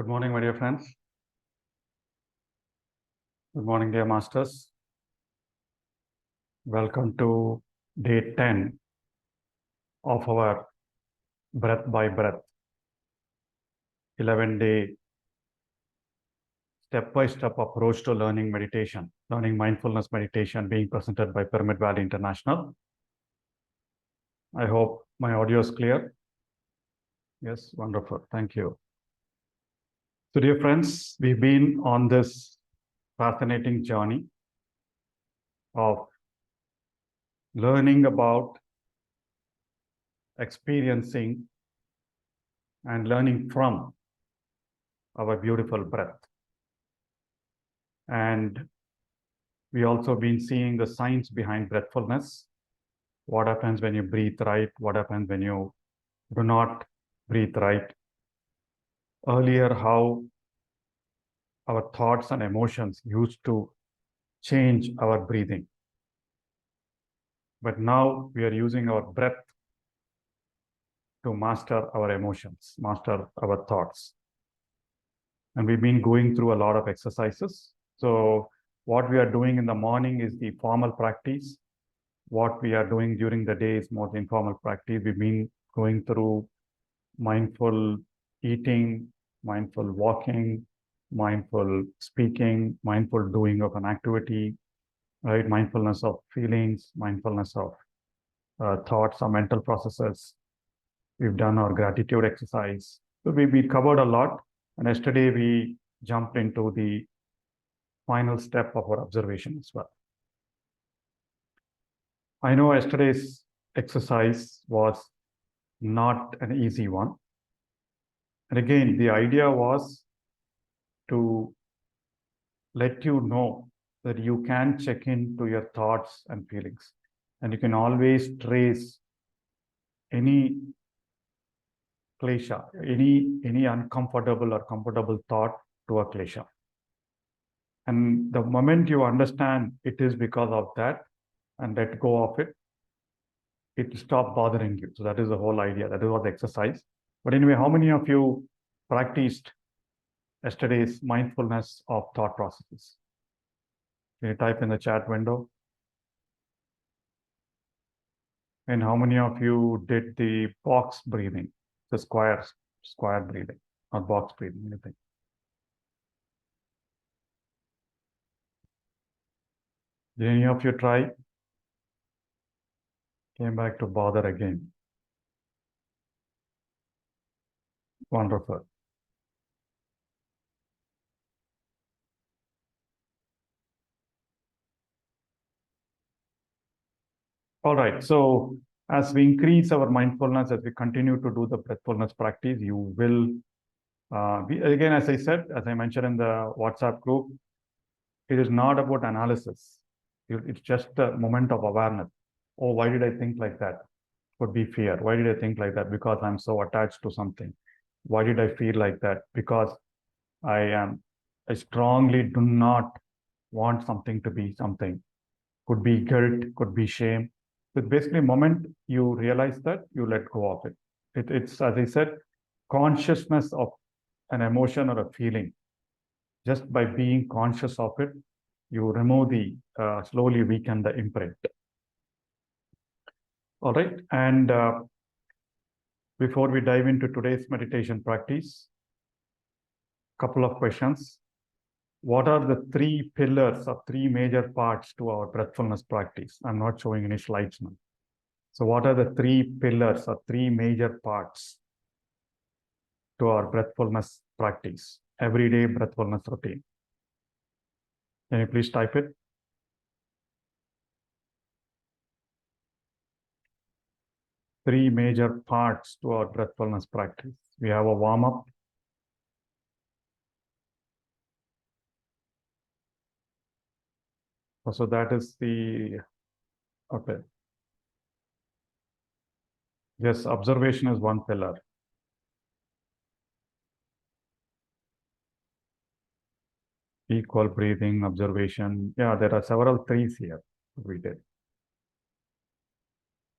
Good morning, my dear friends. Good morning, dear masters. Welcome to day 10 of our breath by breath 11-day step-by-step approach to learning meditation, learning mindfulness meditation being presented by Pyramid Valley International. I hope my audio is clear. Yes, wonderful. Thank you. So, dear friends, we've been on this fascinating journey of learning about, experiencing, and learning from our beautiful breath. And we also been seeing the science behind breathfulness. What happens when you breathe right? What happens when you do not breathe right? Earlier, how our thoughts and emotions used to change our breathing. But now we are using our breath to master our emotions, master our thoughts. And we've been going through a lot of exercises. So what we are doing in the morning is the formal practice. What we are doing during the day is more the informal practice. We've been going through mindful eating, mindful walking, mindful speaking, mindful doing of an activity, right? Mindfulness of feelings, mindfulness of thoughts or mental processes. We've done our gratitude exercise. So we covered a lot. And yesterday we jumped into the final step of our observation as well. I know yesterday's exercise was not an easy one. And again, the idea was to let you know that you can check into your thoughts and feelings. And you can always trace any klesha, any uncomfortable or comfortable thought to a klesha. And the moment you understand it is because of that and let go of it, it will stop bothering you. So that is the whole idea. That was the exercise. But anyway, how many of you practiced yesterday's mindfulness of thought processes? Can you type in the chat window? And how many of you did the box breathing, the square breathing, not box breathing, anything? Did any of you try? Came back to bother again. Wonderful. All right. So as we increase our mindfulness, as we continue to do the breathfulness practice, you will again, as I said, as I mentioned in the WhatsApp group, it is not about analysis. It's just a moment of awareness. Oh, why did I think like that? Could be fear. Why did I think like that? Because I'm so attached to something. Why did I feel like that? Because I strongly do not want something to be something. Could be guilt, could be shame. But basically, the moment you realize that, you let go of it. It's, as I said, consciousness of an emotion or a feeling. Just by being conscious of it, you remove the, slowly weaken the imprint. All right. And before we dive into today's meditation practice, couple of questions. What are the three pillars or three major parts to our breathfulness practice? I'm not showing any slides now. So what are the three pillars or three major parts to our breathfulness practice, everyday breathfulness routine? Can you please type it? Three major parts to our breathfulness practice. We have a warm-up. So that is the, okay. Yes, observation is one pillar. Equal breathing, observation. Yeah, there are several threes here we did.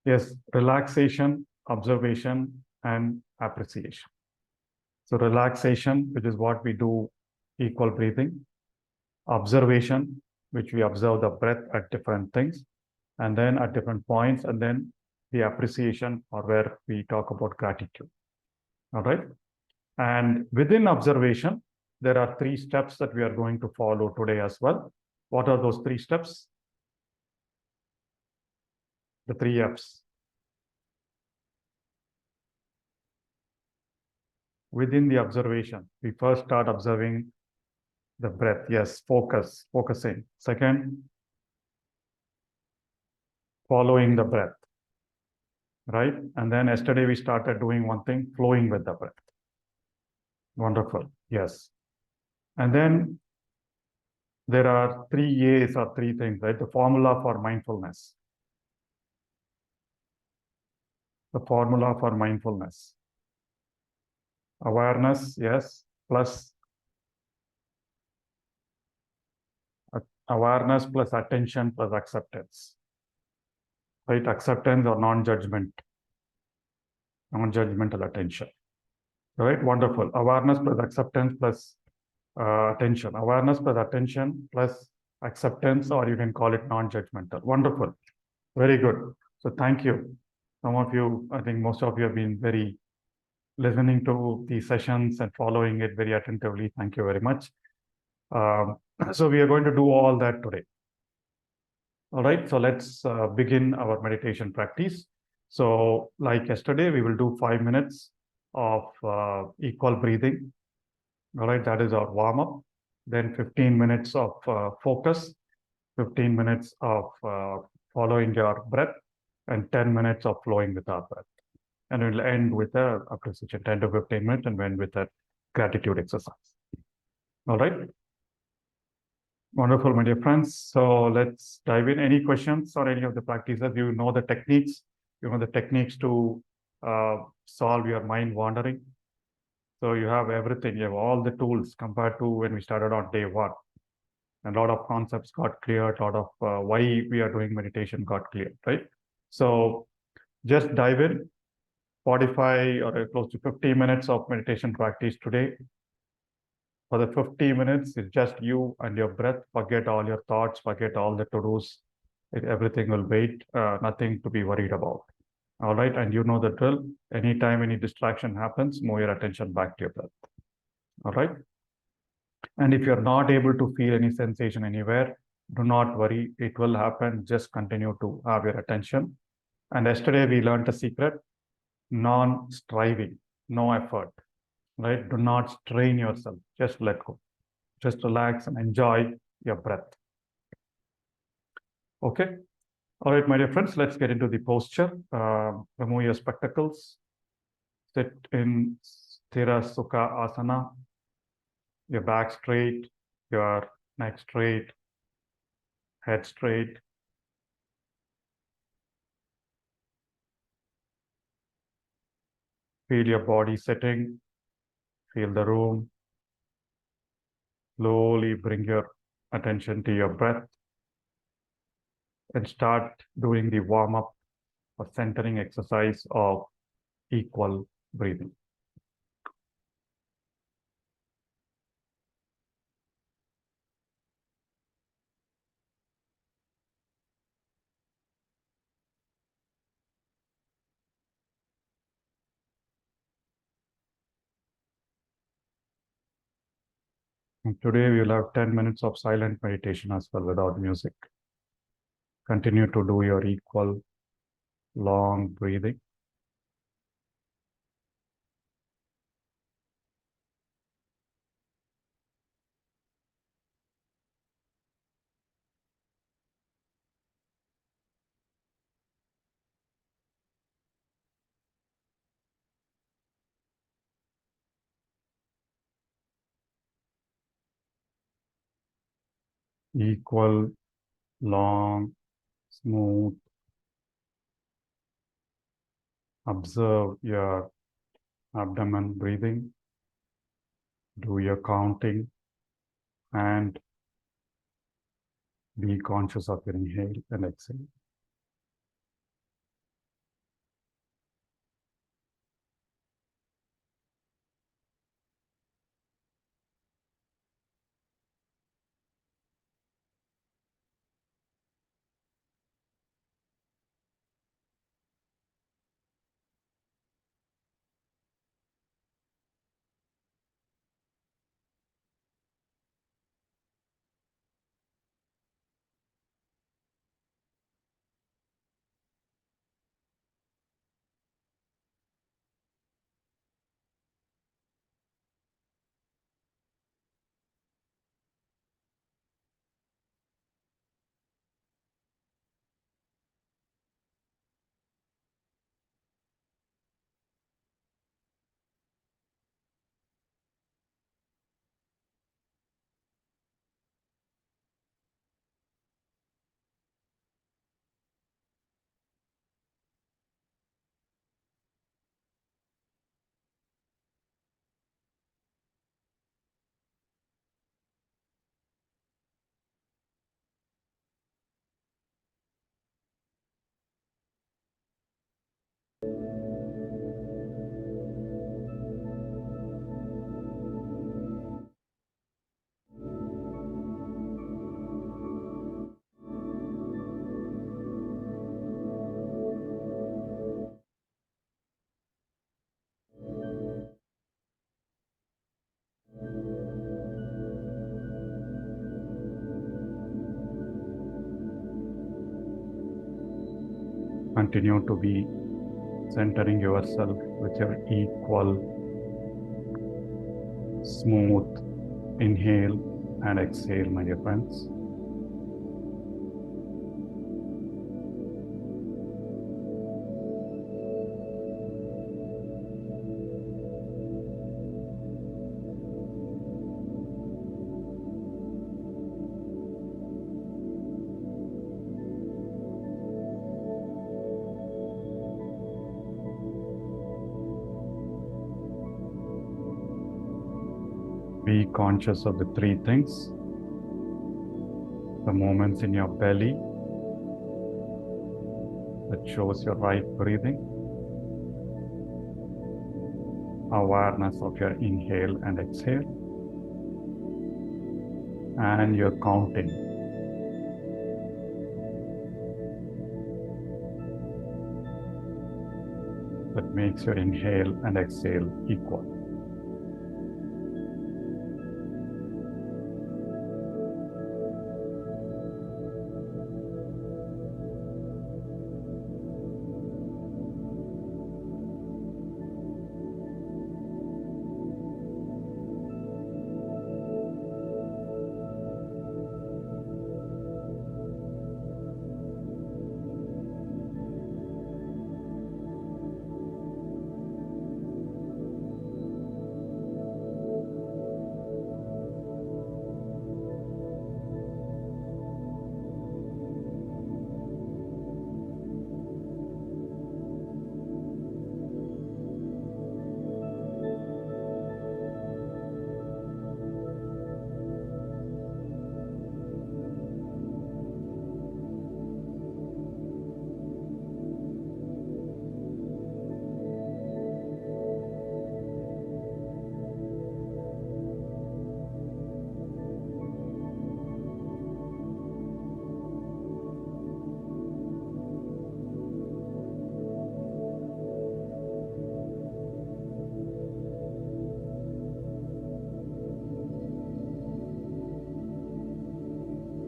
Yes, relaxation, observation, and appreciation. So relaxation, which is what we do, equal breathing. Observation, which we observe the breath at different things, and then at different points, and then the appreciation, or where we talk about gratitude. All right. And within observation, there are 3 steps that we are going to follow today as well. What are those 3 steps? The 3 F's. Within the observation, we first start observing the breath. Yes, focusing. Second, following the breath, right? And then yesterday we started doing one thing, flowing with the breath. Wonderful. Yes. And then there are 3 A's or 3 things, right? The formula for mindfulness. The formula for mindfulness. Awareness, yes, plus awareness plus attention plus acceptance. Right? Acceptance or non-judgmental attention. Right? Wonderful. Awareness plus acceptance plus attention. Awareness plus attention plus acceptance, or you can call it non-judgmental. Wonderful. Very good. So thank you. Some of you, I think most of you have been very listening to the sessions and following it very attentively. Thank you very much. So we are going to do all that today. All right, so let's begin our meditation practice. So like yesterday, we will do 5 minutes of equal breathing. All right, that is our warm-up. Then 15 minutes of focus, 15 minutes of following your breath, and 10 minutes of flowing with our breath. And we'll end with a appreciation, 10 to 15 minutes, and end with a gratitude exercise. All right. Wonderful, my dear friends. So let's dive in. Any questions or any of the practices? You know the techniques. You know the techniques to solve your mind wandering. So you have everything. You have all the tools compared to when we started on day 1. And a lot of concepts got cleared. A lot of why we are doing meditation got cleared, right? So just dive in. 45 or close to 50 minutes of meditation practice today. For the 50 minutes, it's just you and your breath. Forget all your thoughts, forget all the to-dos. Everything will wait, nothing to be worried about. All right, and you know the drill. Anytime any distraction happens, move your attention back to your breath. All right. And if you're not able to feel any sensation anywhere, do not worry. It will happen. Just continue to have your attention. And yesterday we learned a secret: non-striving, no effort. Right? Do not strain yourself. Just let go. Just relax and enjoy your breath. Okay. All right, my dear friends, let's get into the posture. Remove your spectacles. Sit in Sthira Sukha Asana. Your back straight, your neck straight, head straight. Feel your body sitting. Feel the room. Slowly bring your attention to your breath and start doing the warm-up or centering exercise of equal breathing. And today we will have 10 minutes of silent meditation as well without music. Continue to do your equal long breathing. Equal, long, smooth. Observe your abdomen breathing. Do your counting and be conscious of your inhale and exhale. Continue to be centering yourself with your equal, smooth inhale and exhale, my dear friends. Be conscious of the three things: the moments in your belly that shows your right breathing, awareness of your inhale and exhale, and your counting. That makes your inhale and exhale equal.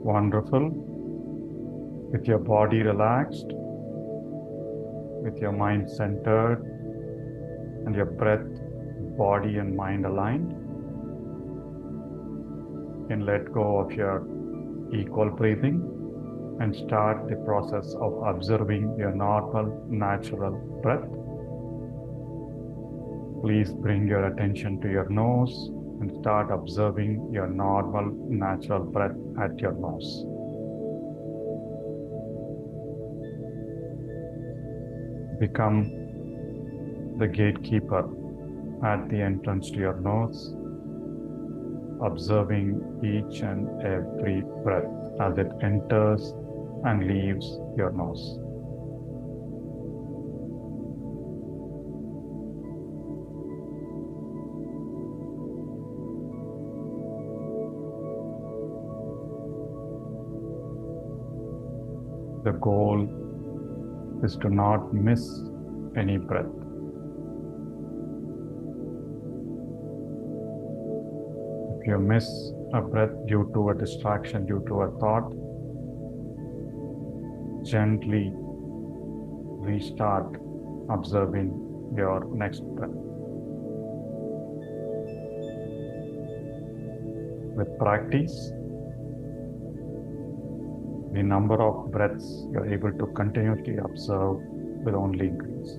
Wonderful. With your body relaxed, with your mind centered, and your breath, body, and mind aligned, you can let go of your equal breathing and start the process of observing your normal, natural breath. Please bring your attention to your nose and start observing your normal, natural breath at your nose. Become the gatekeeper at the entrance to your nose, observing each and every breath as it enters and leaves your nose. The goal is to not miss any breath. If you miss a breath due to a distraction, due to a thought, gently restart observing your next breath. With practice, the number of breaths you're able to continuously observe will only increase.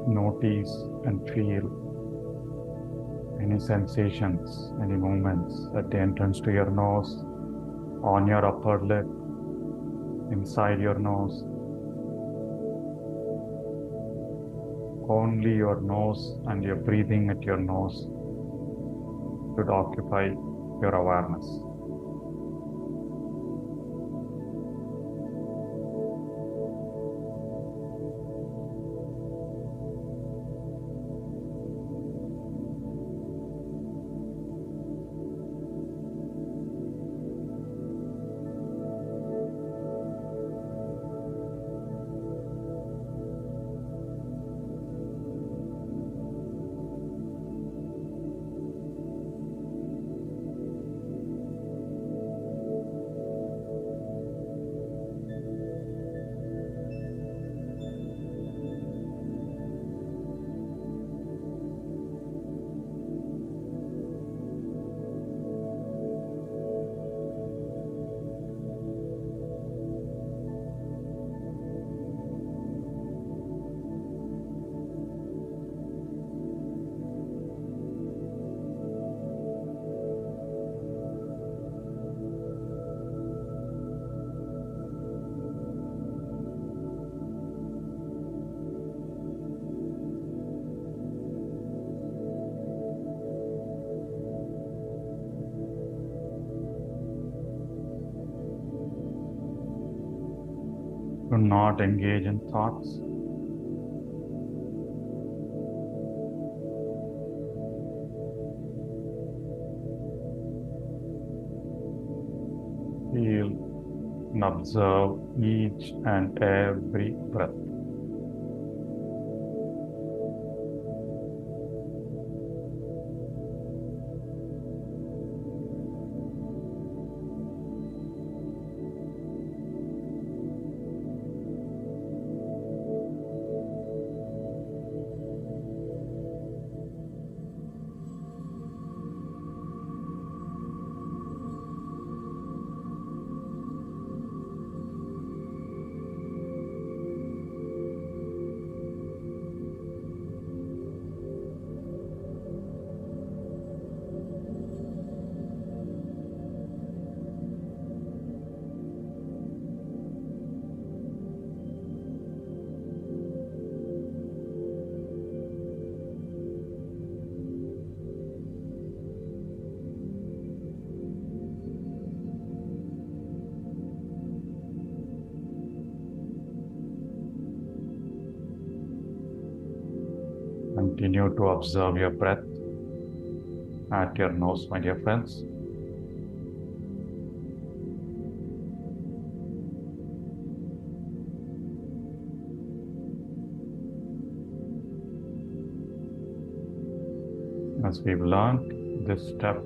Notice and feel any sensations, any movements at the entrance to your nose, on your upper lip, inside your nose. Only your nose and your breathing at your nose should occupy your awareness. not engage in thoughts. Feel and observe each and every breath. Continue to observe your breath at your nose, my dear friends. As we've learned, this step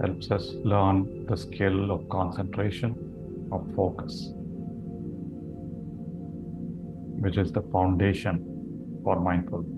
helps us learn the skill of concentration, of focus, which is the foundation for mindfulness.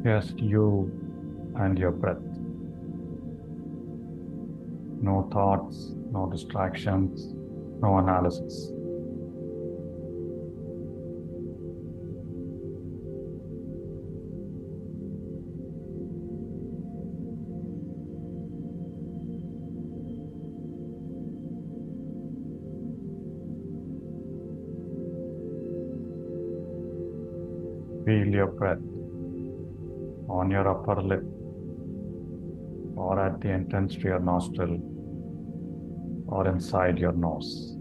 Just you and your breath. No thoughts, no distractions, no analysis. Feel your breath on your upper lip or at the entrance to your nostril or inside your nose.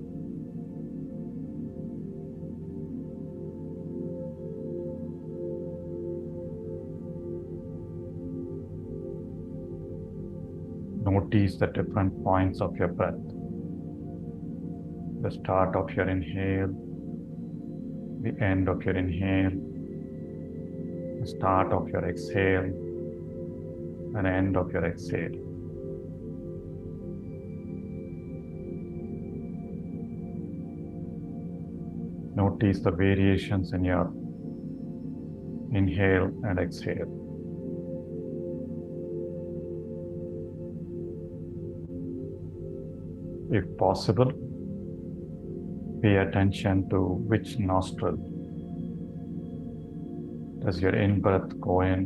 Notice the different points of your breath. The start of your inhale, the end of your inhale, the start of your exhale, and end of your exhale. Notice the variations in your inhale and exhale. If possible, pay attention to which nostril does your in-breath go in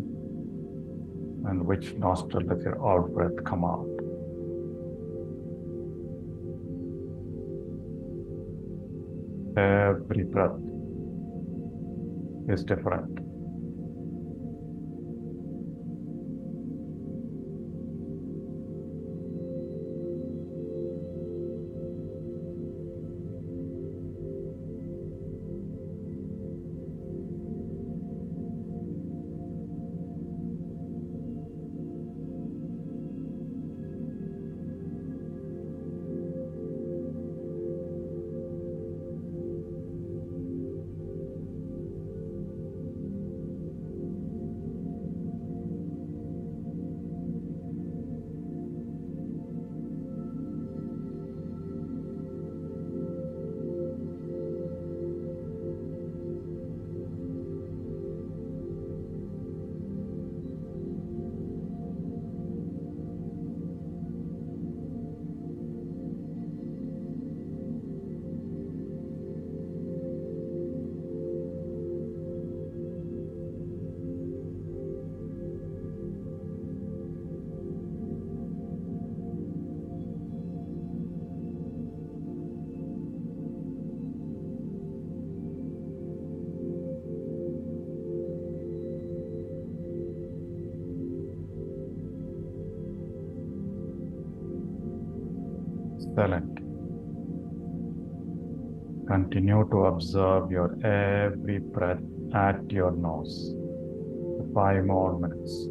and which nostril does your out-breath come out. Every breath is different. Excellent. Continue to observe your every breath at your nose for 5 more minutes.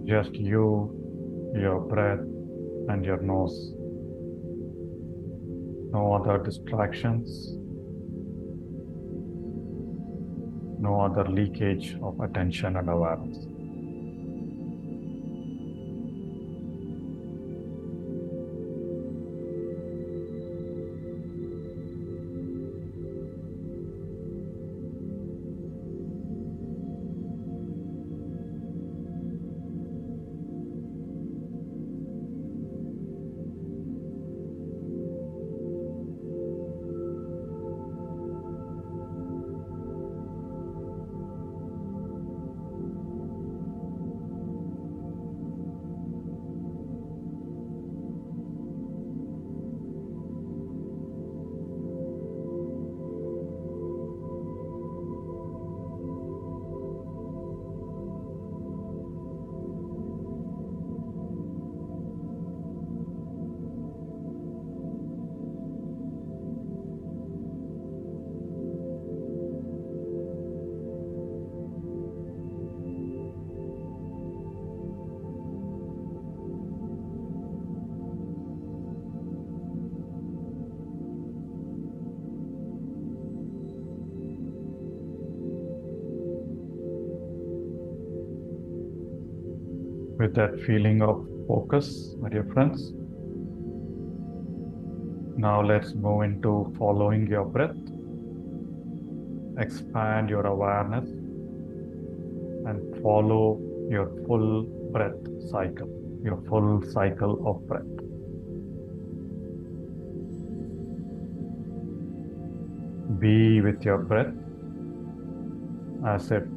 Just you, your breath, and your nose. No other distractions, no other leakage of attention and awareness. With that feeling of focus, my dear friends, now let's move into following your breath. Expand your awareness and follow your full breath cycle, your full cycle of breath. Be with your breath as it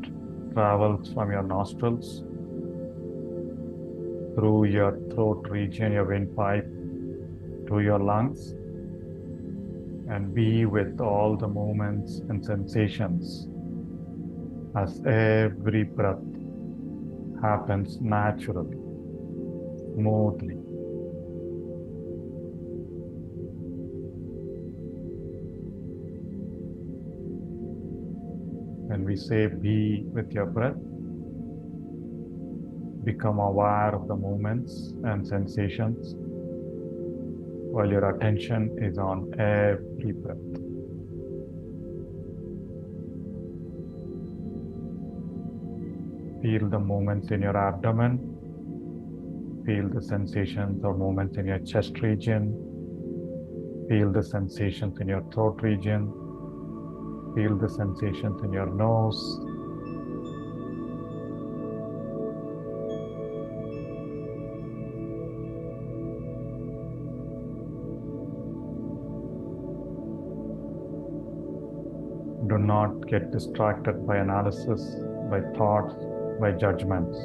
travels from your nostrils through your throat region, your windpipe, to your lungs, and be with all the movements and sensations as every breath happens naturally, smoothly. When we say be with your breath, become aware of the movements and sensations while your attention is on every breath. Feel the movements in your abdomen. Feel the sensations or movements in your chest region. Feel the sensations in your throat region. Feel the sensations in your nose. Do not get distracted by analysis, by thoughts, by judgments.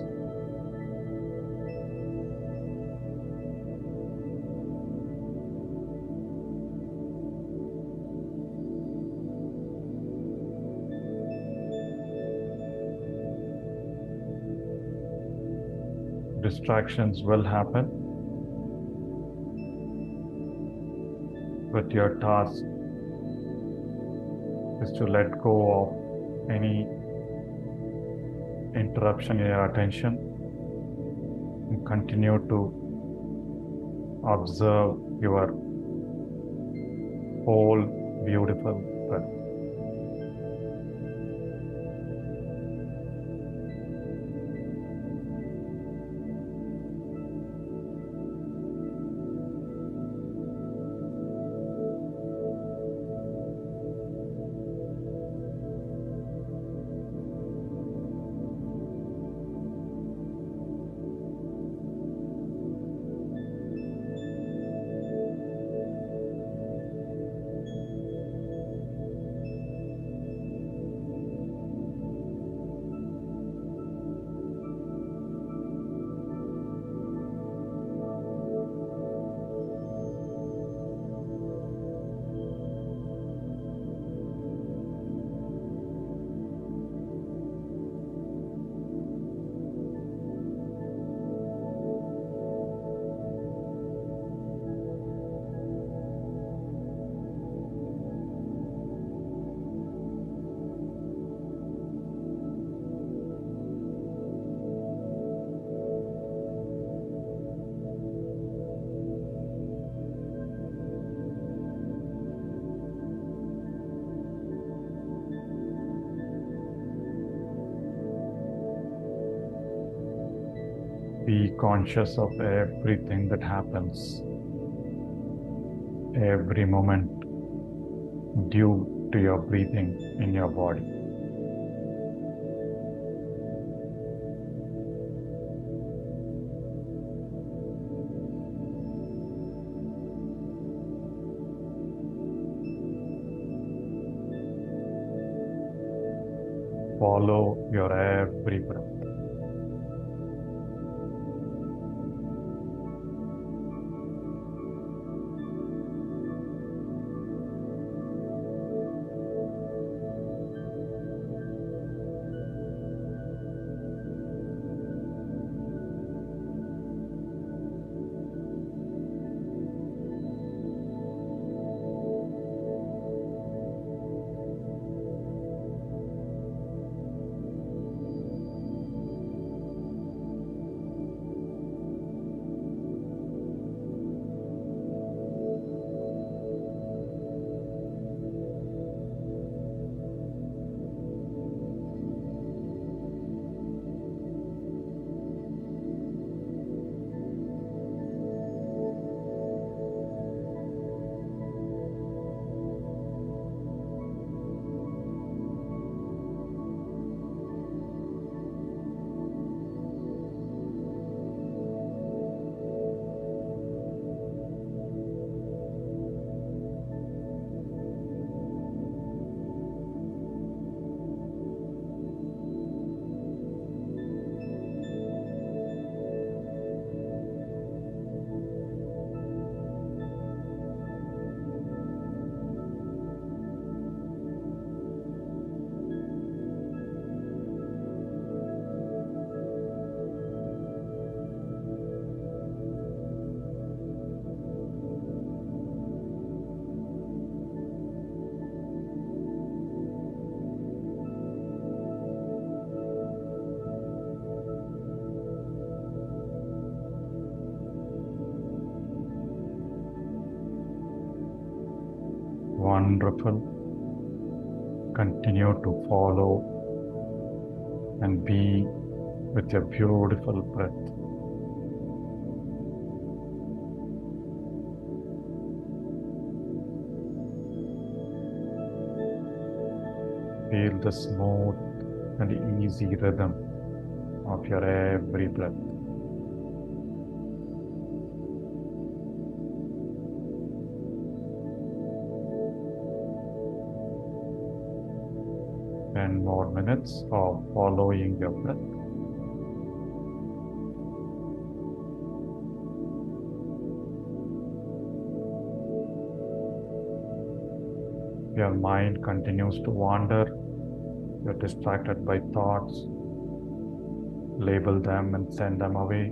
Distractions will happen, but your task is to let go of any interruption in your attention and continue to observe your whole beautiful breath. Be conscious of everything that happens, every moment due to your breathing in your body. Follow your every breath. Wonderful. Continue to follow and be with your beautiful breath. Feel the smooth and easy rhythm of your every breath. Ten more minutes of following your breath. Your mind continues to wander. You're distracted by thoughts. Label them and send them away.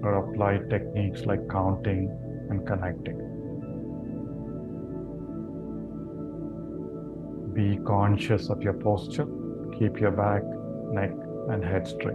Or apply techniques like counting and connecting. Be conscious of your posture. Keep your back, neck, and head straight.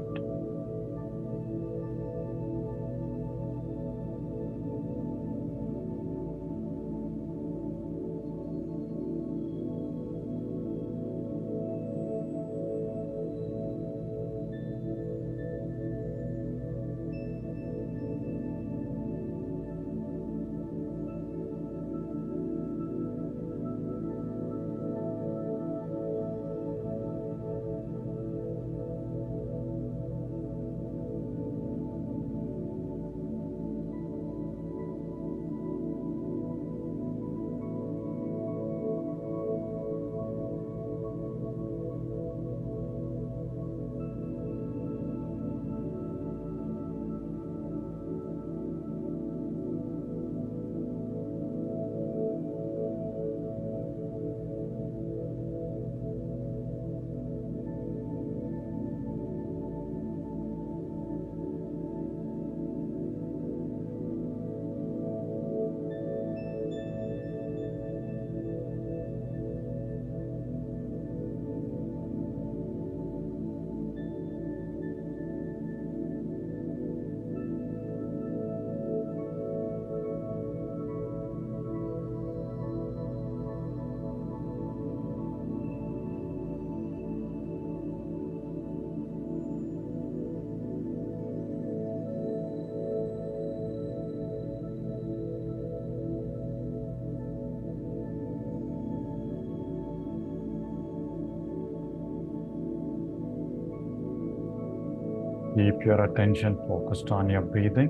Keep your attention focused on your breathing.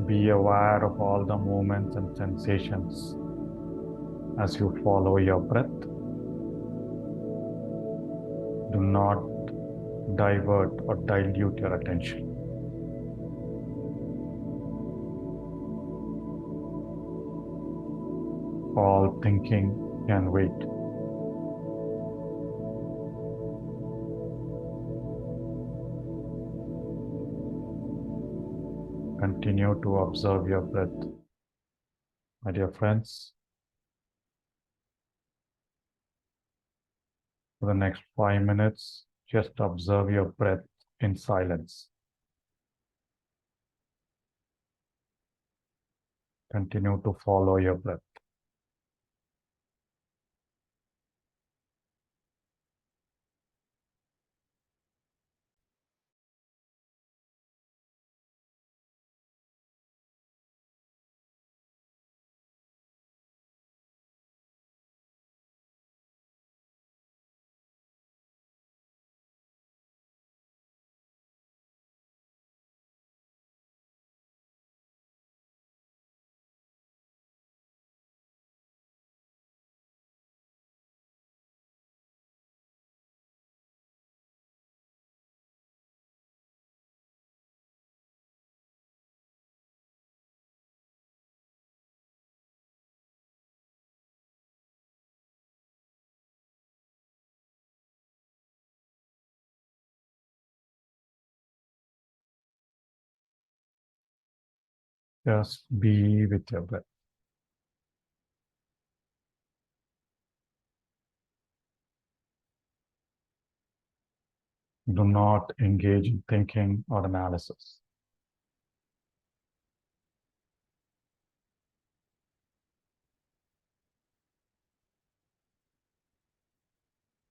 Be aware of all the movements and sensations as you follow your breath. Do not divert or dilute your attention. All thinking can wait. Continue to observe your breath. My dear friends, for the next 5 minutes, just observe your breath in silence. Continue to follow your breath. Just be with your breath. Do not engage in thinking or analysis.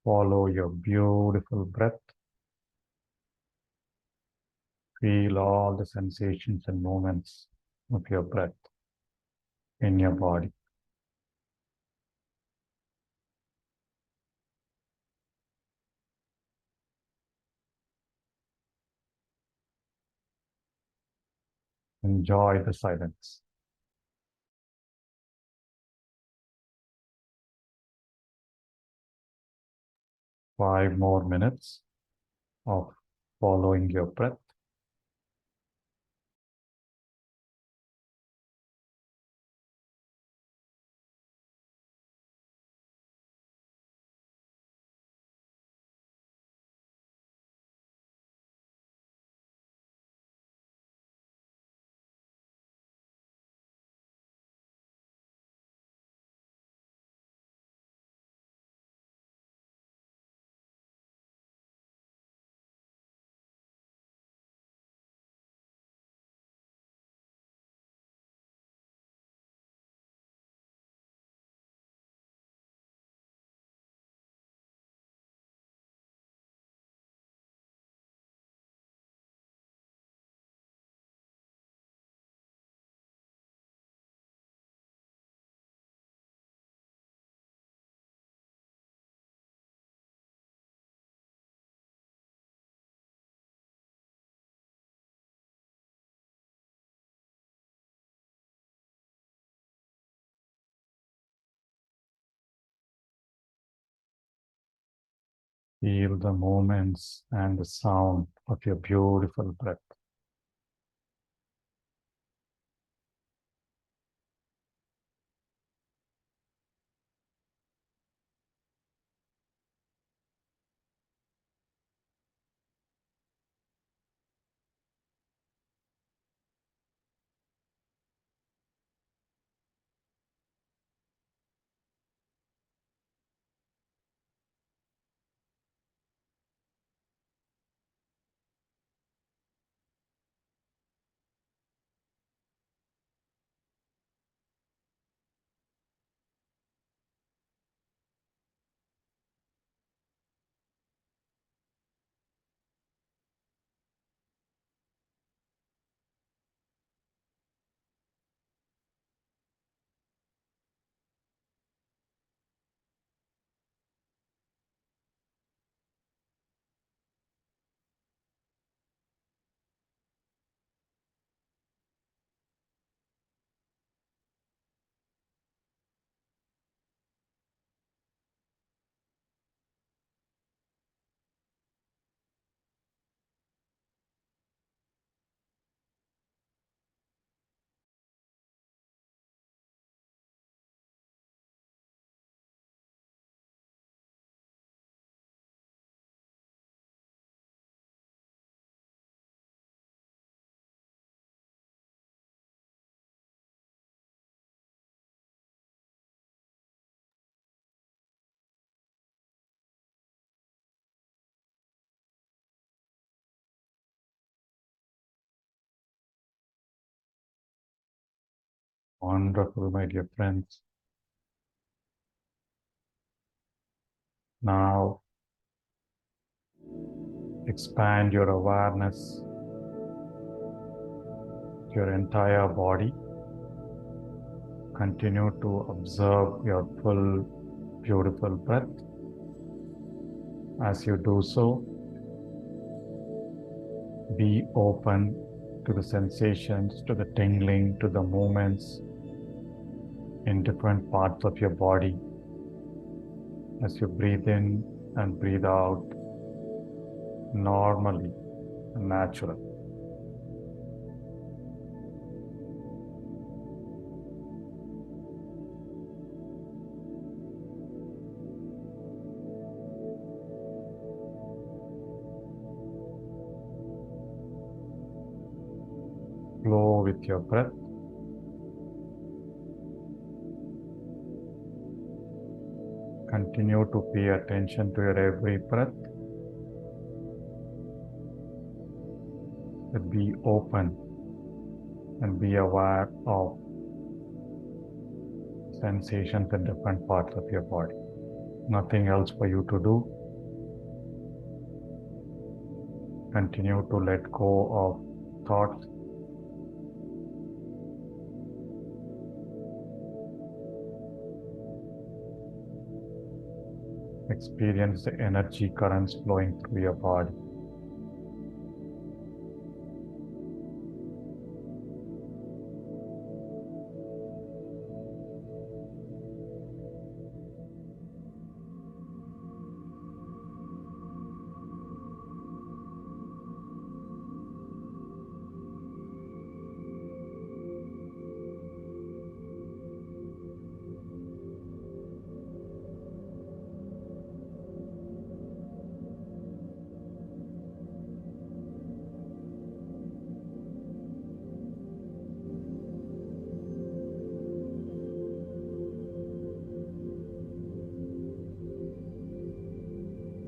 Follow your beautiful breath. Feel all the sensations and movements of your breath in your body. Enjoy the silence. 5 more minutes of following your breath. Feel the movements and the sound of your beautiful breath. Wonderful, my dear friends. Now, expand your awareness to your entire body. Continue to observe your full, beautiful breath. As you do so, be open to the sensations, to the tingling, to the movements in different parts of your body. As you breathe in and breathe out normally and naturally. Flow with your breath. Continue to pay attention to your every breath. But be open and be aware of sensations in different parts of your body. Nothing else for you to do. Continue to let go of thoughts. Experience the energy currents flowing through your body.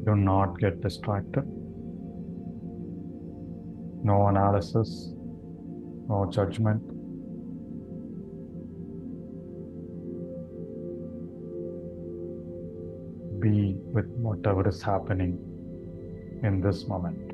Do not get distracted. No analysis, no judgment. Be with whatever is happening in this moment.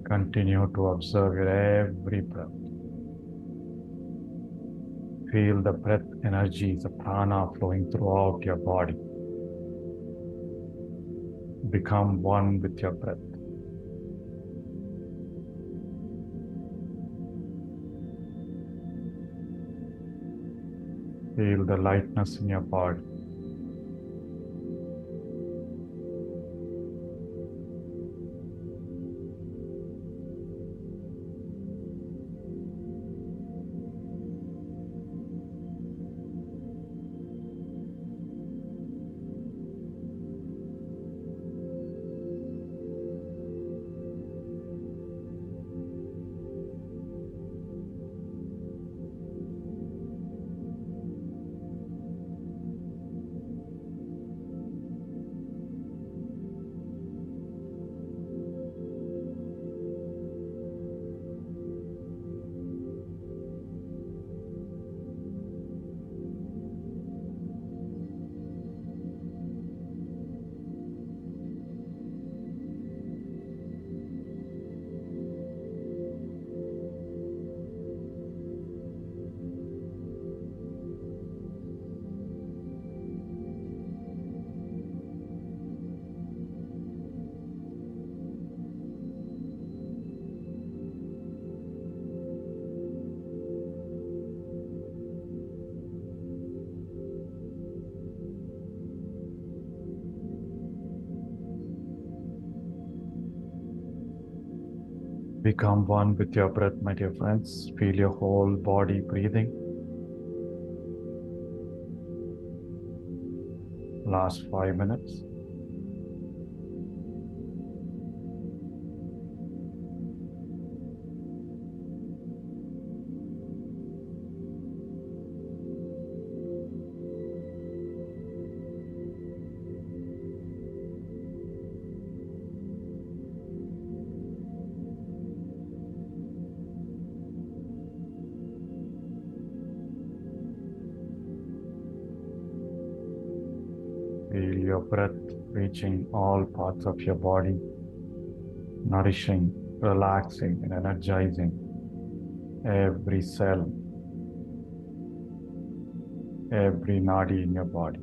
Continue to observe your every breath. Feel the breath energies, the prana flowing throughout your body. Become one with your breath. Feel the lightness in your body. Become one with your breath, my dear friends. Feel your whole body breathing. Last 5 minutes. Feel your breath reaching all parts of your body, nourishing, relaxing, and energizing every cell, every nadi in your body.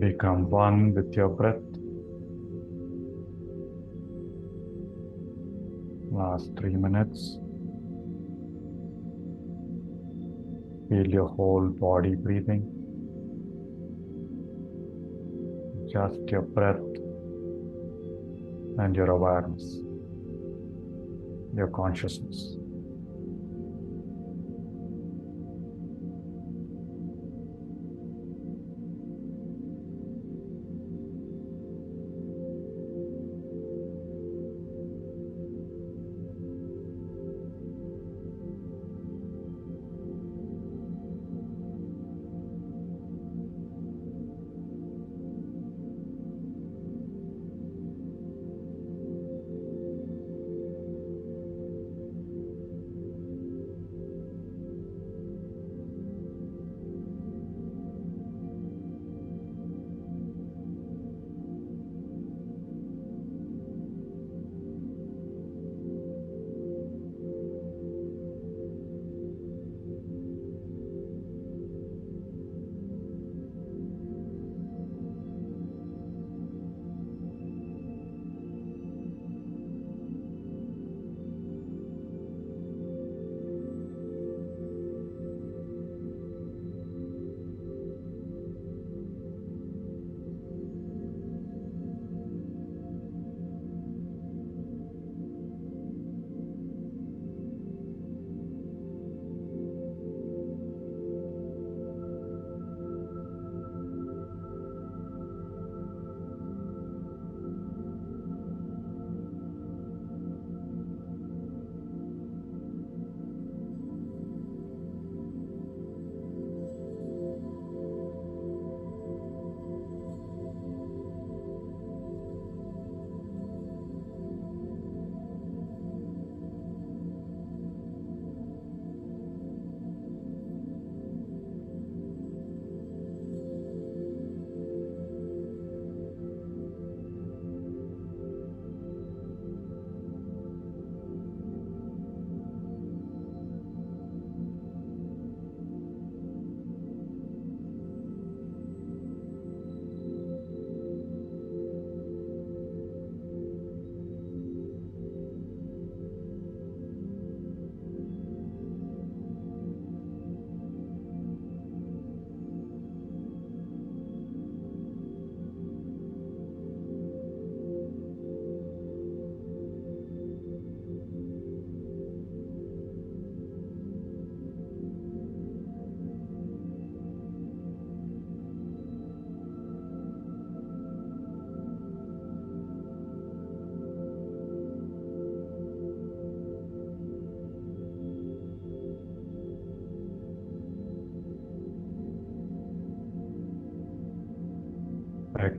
Become one with your breath. Last 3 minutes. Feel your whole body breathing. Just your breath and your awareness, your consciousness.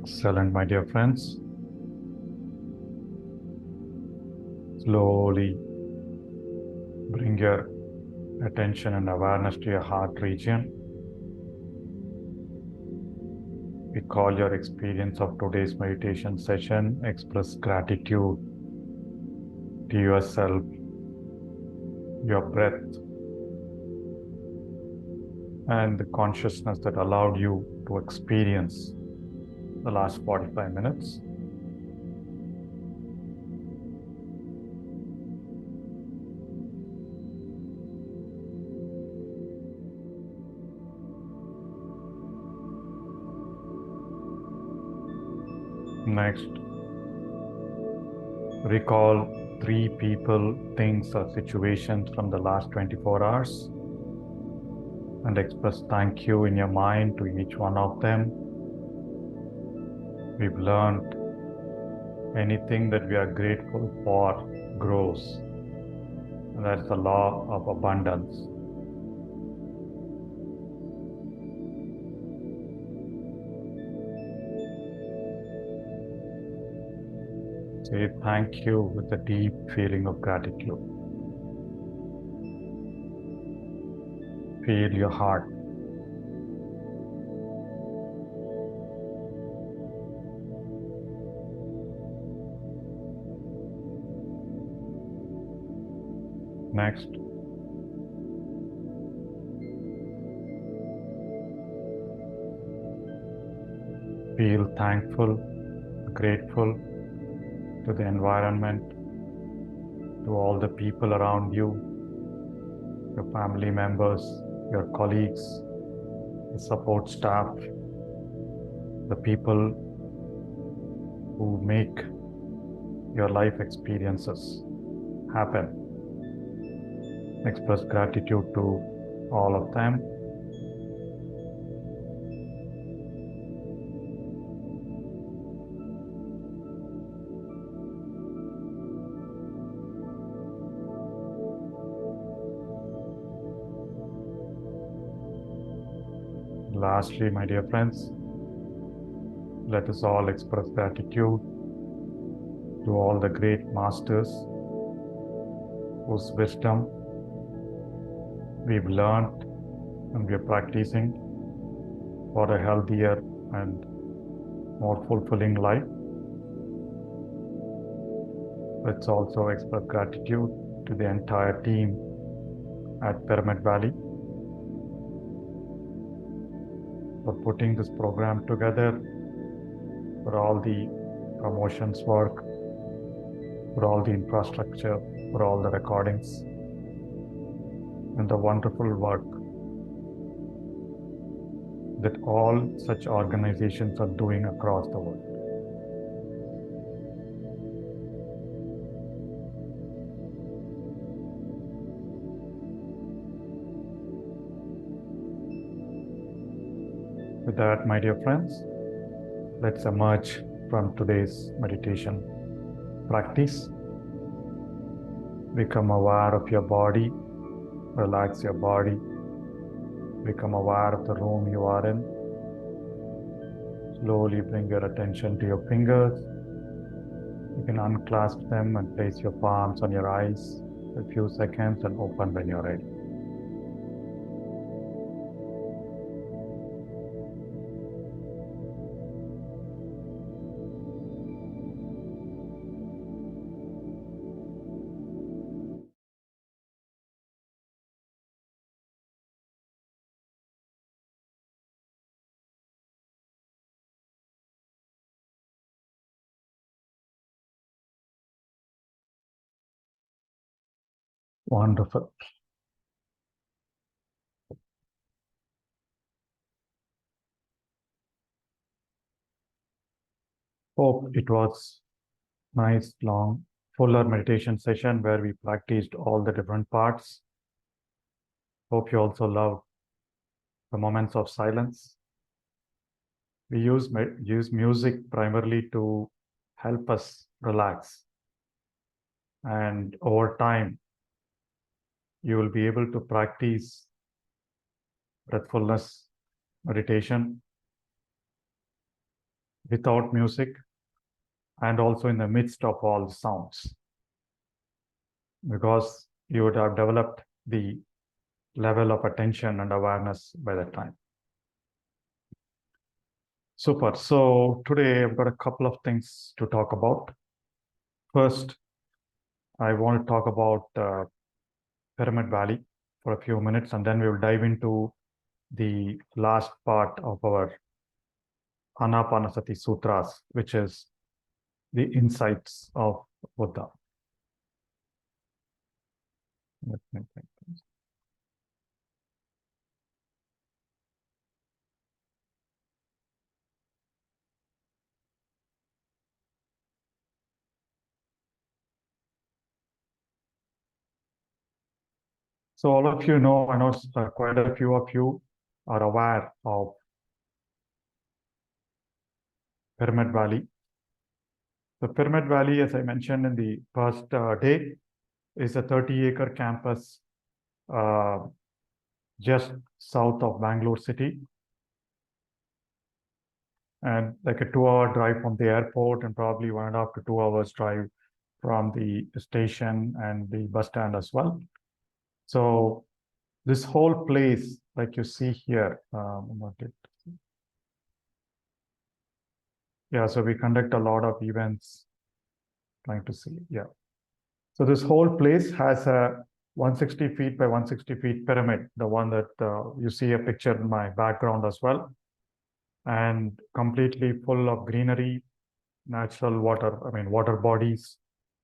Excellent, my dear friends. Slowly bring your attention and awareness to your heart region. Recall your experience of today's meditation session. Express gratitude to yourself, your breath, and the consciousness that allowed you to experience the last 45 minutes. Next, recall 3 people, things, or situations from the last 24 hours and express thank you in your mind to each one of them. We've learned anything that we are grateful for grows. And that's the law of abundance. Say thank you with a deep feeling of gratitude. Feel your heart. Next, feel thankful, grateful to the environment, to all the people around you, your family members, your colleagues, the support staff, the people who make your life experiences happen. Express gratitude to all of them. Lastly, my dear friends, let us all express gratitude to all the great masters whose wisdom we've learned and we're practicing for a healthier and more fulfilling life. Let's also express gratitude to the entire team at Pyramid Valley for putting this program together, for all the promotions work, for all the infrastructure, for all the recordings, and the wonderful work that all such organizations are doing across the world. With that, my dear friends, let's emerge from today's meditation practice. Become aware of your body, relax your body, become aware of the room you are in. Slowly bring your attention to your fingers. You can unclasp them and place your palms on your eyes for a few seconds and open when you're ready. Wonderful. Hope it was nice, long, fuller meditation session where we practiced all the different parts. Hope you also love the moments of silence. We use music primarily to help us relax. And over time, you will be able to practice breathfulness meditation without music, and also in the midst of all sounds, because you would have developed the level of attention and awareness by that time. Super. So today I've got a couple of things to talk about. First, I want to talk about Pyramid Valley for a few minutes, and then we will dive into the last part of our Anapanasati Sutras, which is the insights of Buddha. Let me think. So all of you know, I know quite a few of you are aware of Pyramid Valley. The Pyramid Valley, as I mentioned in the first day, is a 30-acre campus just south of Bangalore city, and like a 2-hour drive from the airport, and probably 1.5 to 2 hours drive from the station and the bus stand as well. So this whole place, like you see here, yeah, so we conduct a lot of events, trying to see, yeah. So this whole place has a 160 feet by 160 feet pyramid, the one that you see a picture in my background as well, and completely full of greenery, natural water, water bodies,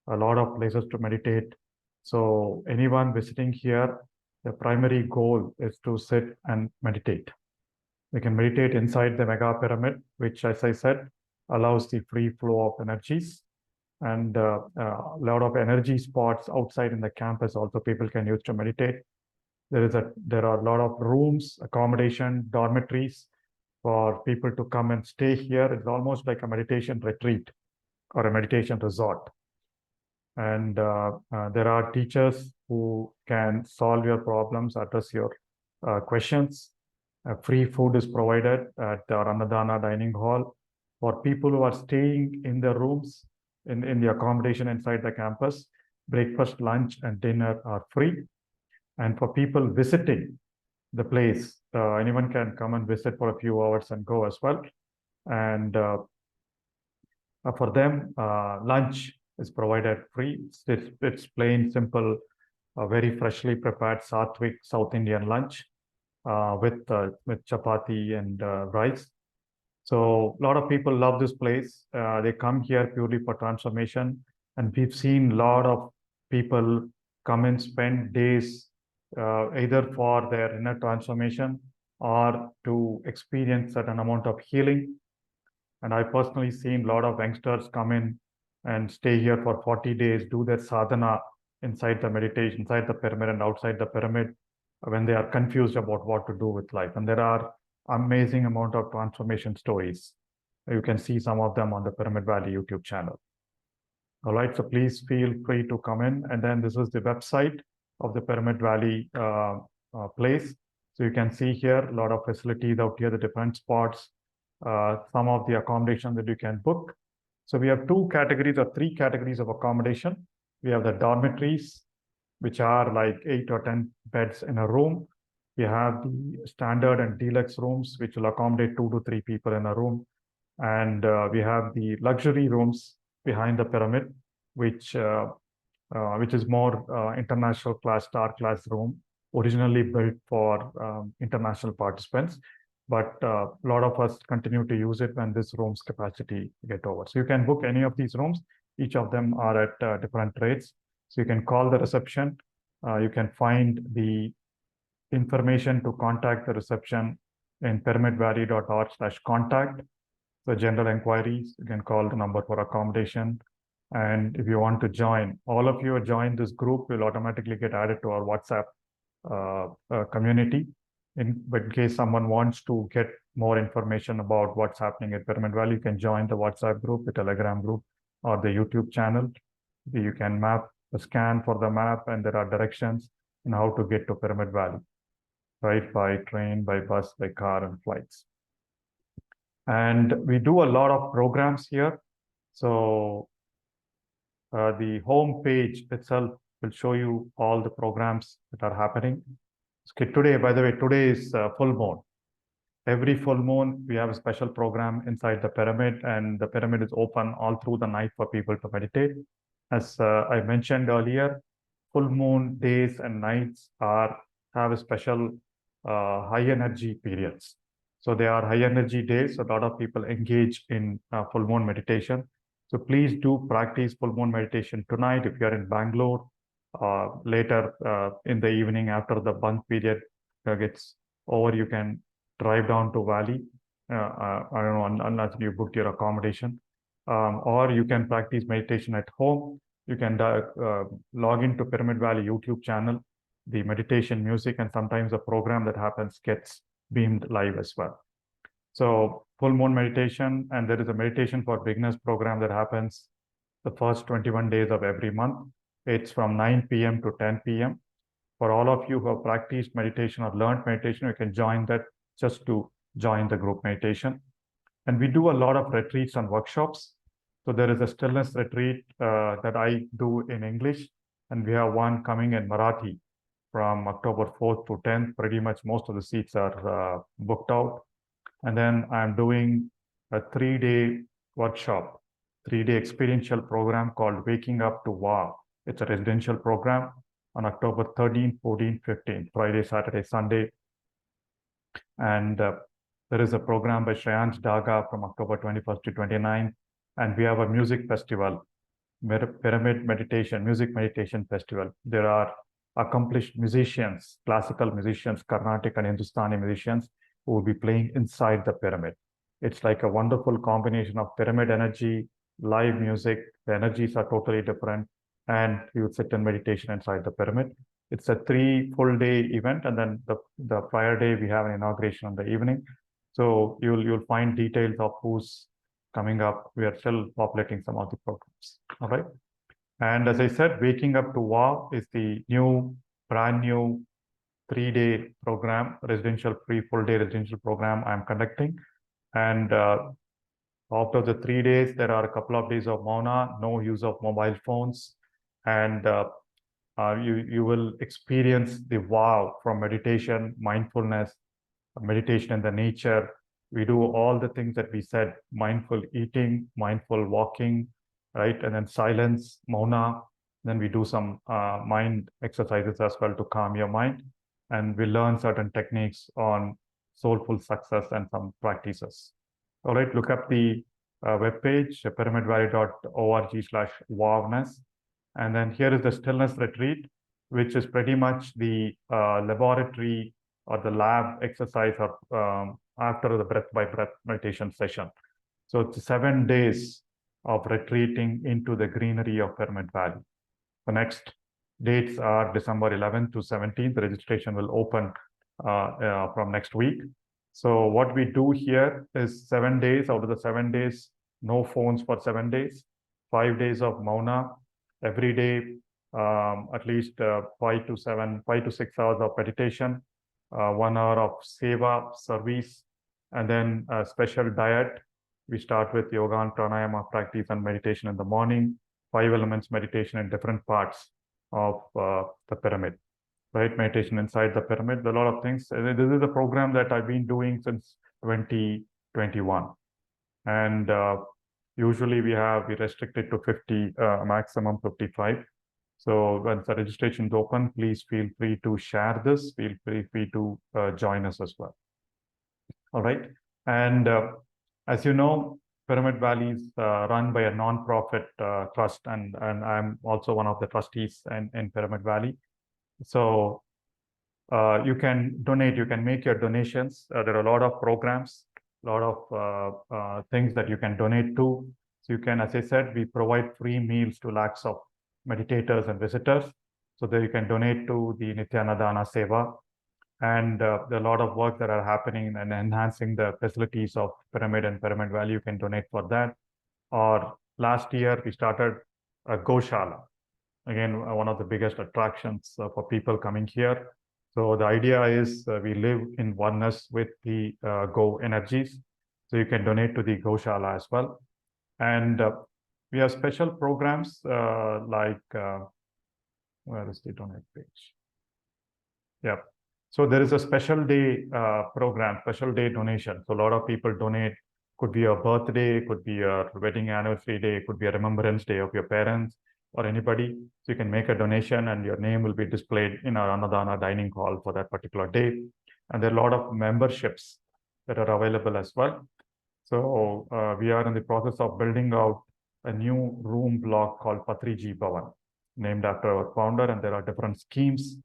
a lot of places to meditate. So anyone visiting here, the primary goal is to sit and meditate. We can meditate inside the mega pyramid, which, as I said, allows the free flow of energies, and a lot of energy spots outside in the campus also people can use to meditate. There are a lot of rooms, accommodation, dormitories for people to come and stay here. It's almost like a meditation retreat or a meditation resort. And there are teachers who can solve your problems, address your questions. Free food is provided at our Annadana dining hall. For people who are staying in the rooms, in the accommodation inside the campus, breakfast, lunch, and dinner are free. And for people visiting the place, anyone can come and visit for a few hours and go as well. And for them, lunch is provided free. It's plain, simple, very freshly prepared Sattvic South Indian lunch with chapati and rice. So a lot of people love this place. They come here purely for transformation, and we've seen a lot of people come and spend days either for their inner transformation or to experience certain amount of healing. And I personally seen a lot of youngsters come in and stay here for 40 days, do their sadhana inside the meditation, inside the pyramid and outside the pyramid, when they are confused about what to do with life. And there are amazing amount of transformation stories. You can see some of them on the Pyramid Valley YouTube channel. All right, so please feel free to come in. And then this is the website of the Pyramid Valley place. So you can see here a lot of facilities out here, the different spots, some of the accommodation that you can book. So we have 2 categories or 3 categories of accommodation. We have the dormitories, which are like 8 or 10 beds in a room. We have the standard and deluxe rooms, which will accommodate 2 to 3 people in a room. And we have the luxury rooms behind the pyramid, which is more international class, star class room, originally built for international participants. But a lot of us continue to use it when this room's capacity get over. So you can book any of these rooms. Each of them are at different rates. So you can call the reception. You can find the information to contact the reception in pyramidvalley.org/contact. So general inquiries, you can call the number for accommodation. And if you want to join, all of you join this group will automatically get added to our WhatsApp community. In case someone wants to get more information about what's happening at Pyramid Valley, you can join the WhatsApp group, the Telegram group, or the YouTube channel. You can scan for the map, and there are directions on how to get to Pyramid Valley, right? By train, by bus, by car, and flights. And we do a lot of programs here. So the home page itself will show you all the programs that are happening. Okay, today, by the way, today is full moon. Every full moon, we have a special program inside the pyramid, and the pyramid is open all through the night for people to meditate. As I mentioned earlier, full moon days and nights have a special high energy periods. So they are high energy days. So a lot of people engage in full moon meditation. So please do practice full moon meditation tonight. If you're in Bangalore, later in the evening after the bunk period gets over, you can drive down to Valley. I don't know, unless you booked your accommodation, or you can practice meditation at home. You can log into Pyramid Valley YouTube channel, the meditation music, and sometimes a program that happens gets beamed live as well. So full moon meditation, and there is a meditation for beginners program that happens the first 21 days of every month. It's from 9 p.m. to 10 p.m. For all of you who have practiced meditation or learned meditation, you can join that just to join the group meditation. And we do a lot of retreats and workshops. So there is a stillness retreat that I do in English, and we have one coming in Marathi from October 4th to 10th. Pretty much most of the seats are booked out. And then I'm doing a 3-day workshop, 3-day experiential program called Waking Up to Wow. It's a residential program on October 13th, 14th, 15th, Friday, Saturday, Sunday. And there is a program by Shreyansh Daga from October 21st to 29th. And we have a music festival, Pyramid Meditation, Music Meditation Festival. There are accomplished musicians, classical musicians, Carnatic and Hindustani musicians who will be playing inside the pyramid. It's like a wonderful combination of pyramid energy, live music. The energies are totally different. And you sit in meditation inside the pyramid. It's a 3 full-day event, and then the prior day we have an inauguration in the evening. So you'll find details of who's coming up. We are still populating some of the programs. All right. And as I said, Waking Up to Wow is the brand new 3-day program, full-day residential program I'm conducting. And after the 3 days, there are a couple of days of Mauna, no use of mobile phones, and you will experience the wow from meditation, mindfulness, meditation in the nature. We do all the things that we said: mindful eating, mindful walking, right? And then silence, Mauna. Then we do some mind exercises as well to calm your mind. And we learn certain techniques on soulful success and some practices. All right, look up the webpage, pyramidvalley.org/wowness. And then here is the stillness retreat, which is pretty much the laboratory or the lab exercise after the breath by breath meditation session. So it's 7 days of retreating into the greenery of Pyramid Valley. The next dates are December 11th to 17th. The registration will open from next week. So what we do here is 7 days. Out of the 7 days, no phones for 7 days, 5 days of Mauna. Every day, at least 5 to 6 hours of meditation, 1 hour of seva, service, and then a special diet. We start with yoga and pranayama practice and meditation in the morning, 5 elements meditation in different parts of the pyramid, right? Meditation inside the pyramid, a lot of things. This is a program that I've been doing since 2021. And usually we restrict it to 50, maximum 55. So once the registration is open, please feel free to share this. Feel free to join us as well. All right. And as you know, Pyramid Valley is run by a non-profit trust, and I'm also one of the trustees in Pyramid Valley. So you can donate, you can make your donations. There are a lot of programs, a lot of things that you can donate to. So you can, as I said, we provide free meals to lakhs of meditators and visitors. So there you can donate to the Nityanadana Seva. And there are a lot of work that are happening and enhancing the facilities of Pyramid and Pyramid Valley. You can donate for that. Or last year, we started a Goshala. Again, one of the biggest attractions for people coming here. So the idea is we live in oneness with the Go energies. So you can donate to the Goshala as well. And we have special programs like, where is the donate page? Yeah. So there is a special day program, special day donation. So a lot of people donate. Could be a birthday, could be a wedding anniversary day, could be a remembrance day of your parents or anybody. So you can make a donation and your name will be displayed in our Annadana dining hall for that particular day. And there are a lot of memberships that are available as well. So we are in the process of building out a new room block called Patriji Bhavan, named after our founder. And there are different schemes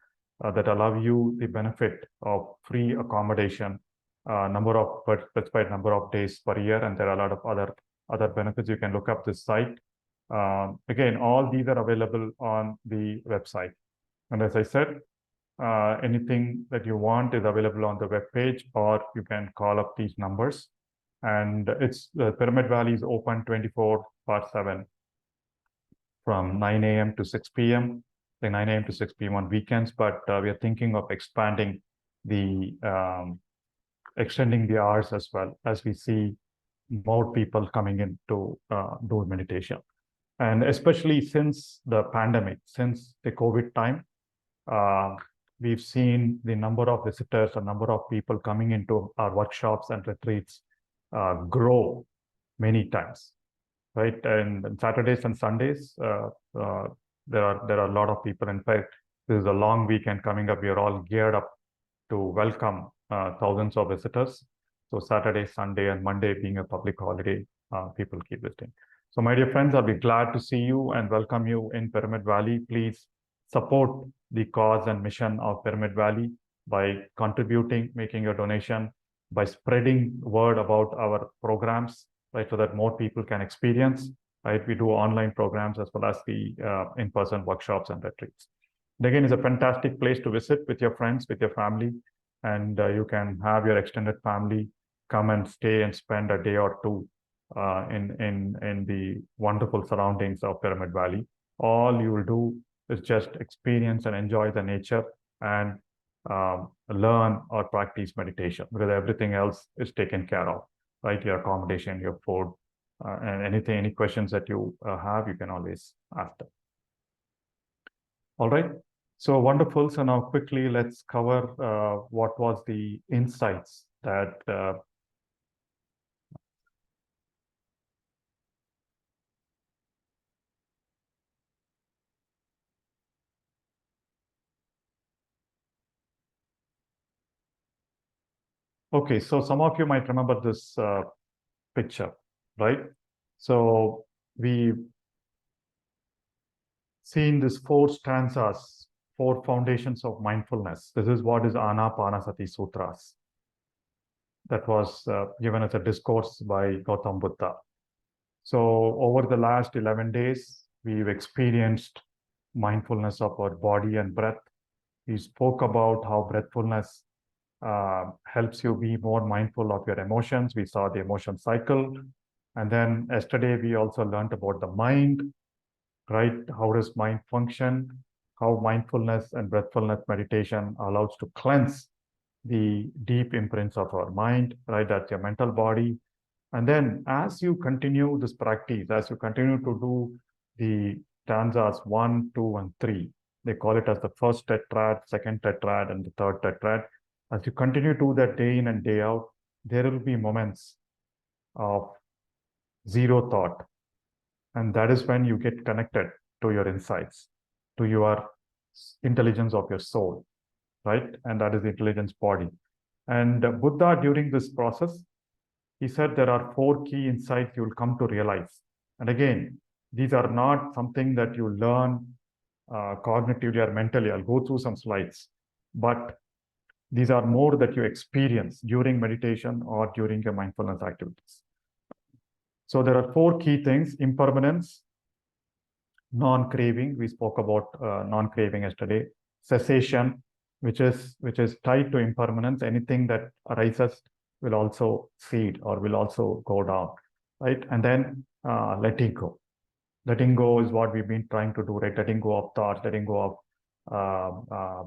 that allow you the benefit of free accommodation, specified number of days per year, and there are a lot of other benefits. You can look up this site. Again, all these are available on the website. And as I said, anything that you want is available on the web page, or you can call up these numbers. And the Pyramid Valley is open 24/7 from 9 a.m. to 6 p.m. 9 a.m. to 6 p.m. on weekends, but we are thinking of extending the hours as well, as we see more people coming in to do meditation. And especially since the pandemic, since the COVID time, we've seen the number of visitors, the number of people coming into our workshops and retreats grow many times, right? And Saturdays and Sundays, there are a lot of people. In fact, this is a long weekend coming up. We are all geared up to welcome thousands of visitors. So Saturday, Sunday, and Monday being a public holiday, people keep visiting. So my dear friends, I'll be glad to see you and welcome you in Pyramid Valley. Please support the cause and mission of Pyramid Valley by contributing, making your donation, by spreading word about our programs, right, so that more people can experience, right? We do online programs as well as the in-person workshops and retreats. And again, it's a fantastic place to visit with your friends, with your family, and you can have your extended family come and stay and spend a day or two in the wonderful surroundings of Pyramid Valley. All you will do is just experience and enjoy the nature and learn or practice meditation, because everything else is taken care of, right? Your accommodation, your food, and any questions that you have, you can always ask them. All right. So wonderful. So now quickly, let's cover what was the insights that okay, so some of you might remember this picture, right? So we've seen these 4 stanzas, 4 foundations of mindfulness. This is what is Anapanasati Sutras. That was given as a discourse by Gautam Buddha. So over the last 11 days, we've experienced mindfulness of our body and breath. We spoke about how breathfulness helps you be more mindful of your emotions. We saw the emotion cycle. And then yesterday, we also learned about the mind, right? How does mind function? How mindfulness and breathfulness meditation allows to cleanse the deep imprints of our mind, right? That's your mental body. And then as you continue this practice, as you continue to do the stanzas 1, 2, and 3, they call it as the first tetrad, second tetrad, and the third tetrad. As you continue to do that day in and day out, there will be moments of zero thought. And that is when you get connected to your insights, to your intelligence of your soul, right? And that is the intelligence body. And Buddha, during this process, he said there are 4 key insights you'll come to realize. And again, these are not something that you learn cognitively or mentally. I'll go through some slides, but these are more that you experience during meditation or during your mindfulness activities. So there are 4 key things: impermanence, non-craving. We spoke about non-craving yesterday. Cessation, which is tied to impermanence. Anything that arises will also fade or will also go down, right? And then letting go. Letting go is what we've been trying to do, right? Letting go of thoughts, letting go of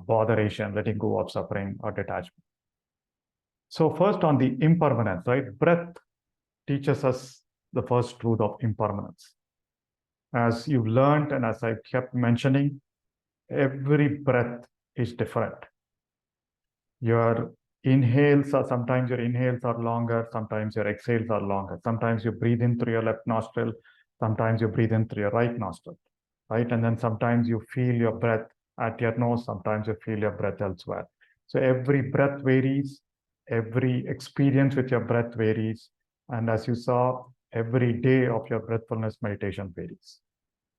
botheration, letting go of suffering or detachment. So first on the impermanence, right? Breath teaches us the first truth of impermanence. As you've learned, and as I kept mentioning, every breath is different. Your inhales are sometimes your inhales are longer, sometimes your exhales are longer. Sometimes you breathe in through your left nostril, sometimes you breathe in through your right nostril, right? And then sometimes you feel your breath at your nose, sometimes you feel your breath elsewhere. So every breath varies, every experience with your breath varies. And as you saw, every day of your breathfulness meditation varies.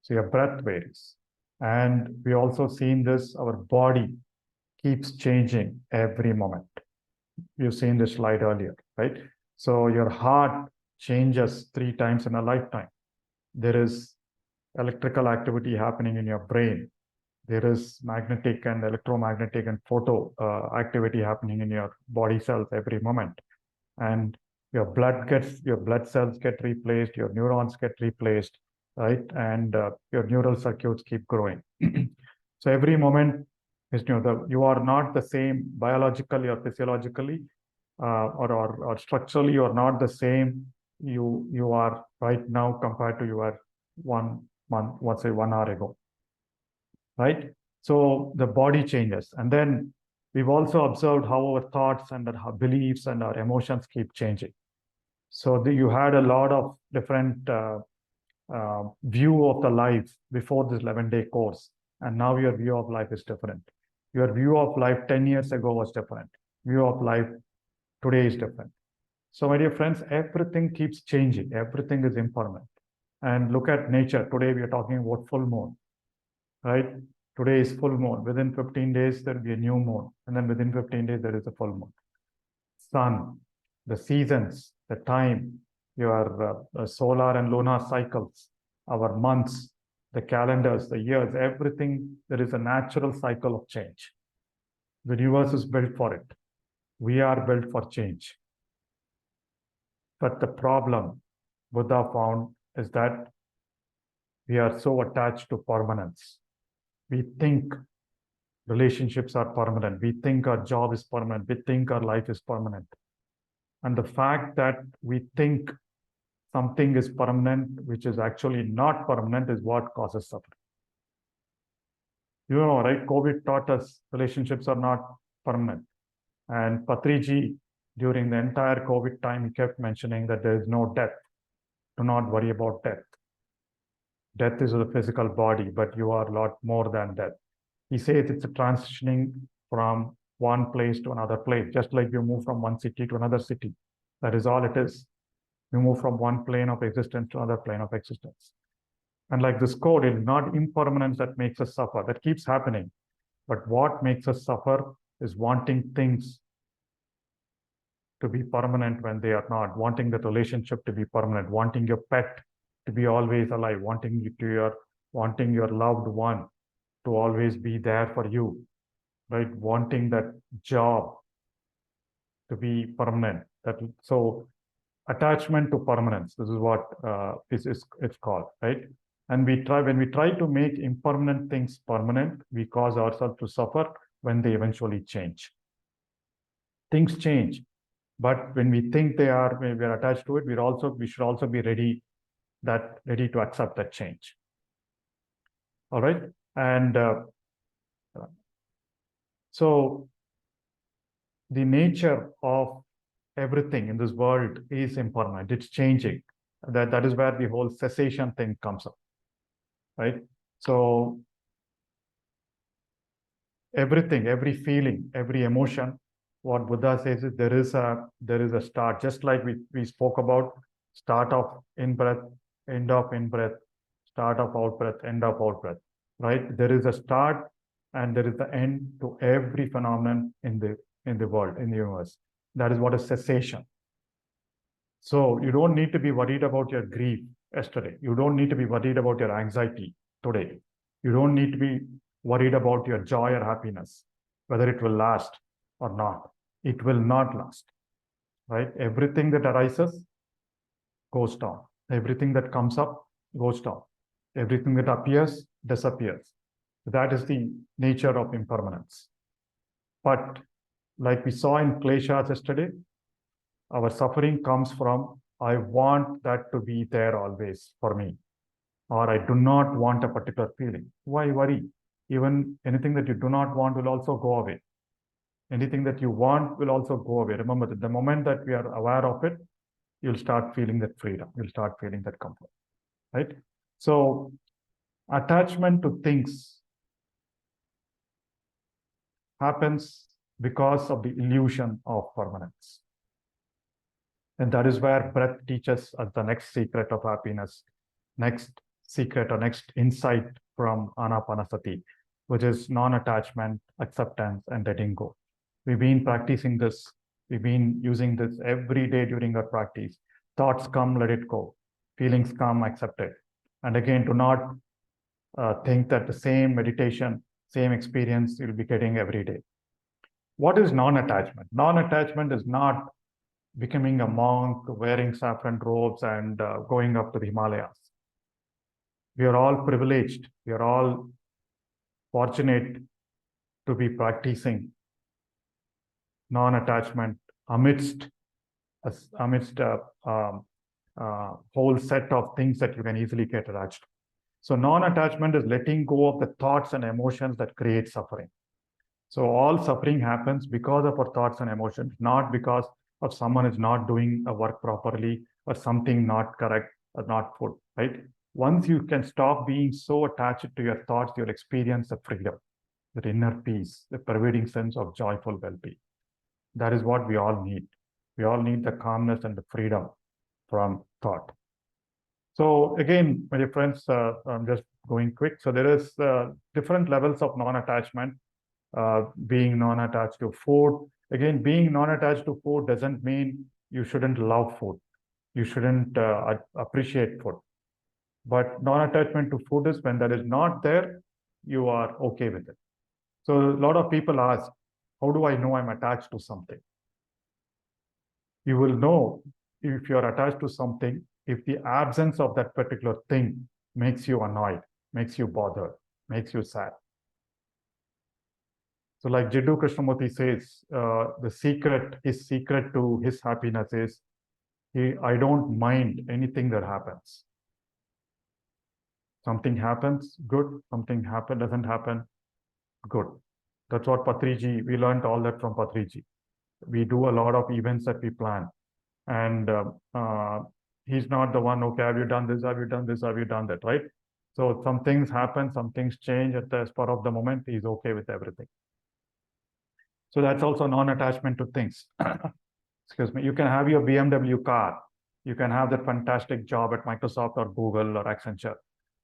So your breath varies. And we also seen this, our body keeps changing every moment. You've seen this slide earlier, right? So your heart changes 3 times in a lifetime. There is electrical activity happening in your brain. There is magnetic and electromagnetic and photo activity happening in your body cells every moment. And your blood cells get replaced, your neurons get replaced, right? And your neural circuits keep growing. So every moment is new. You are not the same biologically or physiologically or structurally. You are not the same you are right now compared to you are 1 month, let's say 1 hour ago, right? So the body changes. And then we've also observed how our thoughts and our beliefs and our emotions keep changing. So you had a lot of different view of the life before this 11-day course. And now your view of life is different. Your view of life 10 years ago was different. View of life today is different. So my dear friends, everything keeps changing. Everything is impermanent. And look at nature. Today we are talking about full moon, right? Today is full moon. Within 15 days, there will be a new moon. And then within 15 days, there is a full moon. Sun, the seasons, the time, your solar and lunar cycles, our months, the calendars, the years, everything, there is a natural cycle of change. The universe is built for it. We are built for change. But the problem Buddha found is that we are so attached to permanence. We think relationships are permanent. We think our job is permanent. We think our life is permanent. And the fact that we think something is permanent, which is actually not permanent, is what causes suffering. You know, right? COVID taught us relationships are not permanent. And Patriji, during the entire COVID time, he kept mentioning that there is no death. Do not worry about death. Death is a physical body, but you are a lot more than death. He says it's a transitioning from one place to another place, just like you move from one city to another city. That is all it is. You move from one plane of existence to another plane of existence. And like this code, it is not impermanence that makes us suffer. That keeps happening. But what makes us suffer is wanting things to be permanent when they are not, wanting that relationship to be permanent, wanting your pet to be always alive, wanting your loved one to always be there for you, right? Wanting that job to be permanent. So attachment to permanence. This is what it's called, right? And when we try to make impermanent things permanent, we cause ourselves to suffer when they eventually change. Things change, but when we think we are attached to it, we should also be ready to accept that change. All right, and so the nature of everything in this world is impermanent. It's changing. That is where the whole cessation thing comes up, right? So everything, every feeling, every emotion, what Buddha says is there is a start, just like we spoke about start of in-breath, end of in-breath, start of out-breath, end of out-breath, right? There is a start and there is the end to every phenomenon in the world, in the universe. That is what is cessation. So you don't need to be worried about your grief yesterday. You don't need to be worried about your anxiety today. You don't need to be worried about your joy or happiness, whether it will last or not. It will not last, right? Everything that arises goes down. Everything that comes up goes down. Everything that appears disappears. That is the nature of impermanence. But like we saw in kleshas yesterday, our suffering comes from I want that to be there always for me, or I do not want a particular feeling. Why worry? Even anything that you do not want will also go away. Anything that you want will also go away. Remember that the moment that we are aware of it, you'll start feeling that freedom. You'll start feeling that comfort, right? So attachment to things happens because of the illusion of permanence. And that is where breath teaches us the next secret of happiness, next secret or next insight from Anapanasati, which is non-attachment, acceptance, and letting go. We've been practicing this. We've been using this every day during our practice. Thoughts come, let it go. Feelings come, accept it. And again, do not think that the same meditation, same experience you'll be getting every day. What is non-attachment? Non-attachment is not becoming a monk, wearing saffron robes, and going up to the Himalayas. We are all privileged. We are all fortunate to be practicing non-attachment amidst a whole set of things that you can easily get attached to. So non-attachment is letting go of the thoughts and emotions that create suffering. So all suffering happens because of our thoughts and emotions, not because of someone is not doing a work properly or something not correct or not full, right? Once you can stop being so attached to your thoughts, you'll experience the freedom, the inner peace, the pervading sense of joyful well-being. That is what we all need. We all need the calmness and the freedom from thought. So again, my dear friends, I'm just going quick. So there is different levels of non-attachment. Being non-attached to food. Again, being non-attached to food doesn't mean you shouldn't love food. You shouldn't appreciate food. But non-attachment to food is when that is not there, you are okay with it. So a lot of people ask, how do I know I'm attached to something? You will know if you're attached to something, if the absence of that particular thing makes you annoyed, makes you bothered, makes you sad. So like Jiddu Krishnamurti says, his secret to his happiness is, I don't mind anything that happens. Something happens, good. Something doesn't happen, good. That's what Patriji, we learned all that from Patriji. We do a lot of events that we plan. And he's not the one, okay, have you done this? Have you done this? Have you done that, right? So some things happen, some things change at the spur of the moment. He's okay with everything. So that's also non-attachment to things. Excuse me. You can have your BMW car. You can have that fantastic job at Microsoft or Google or Accenture.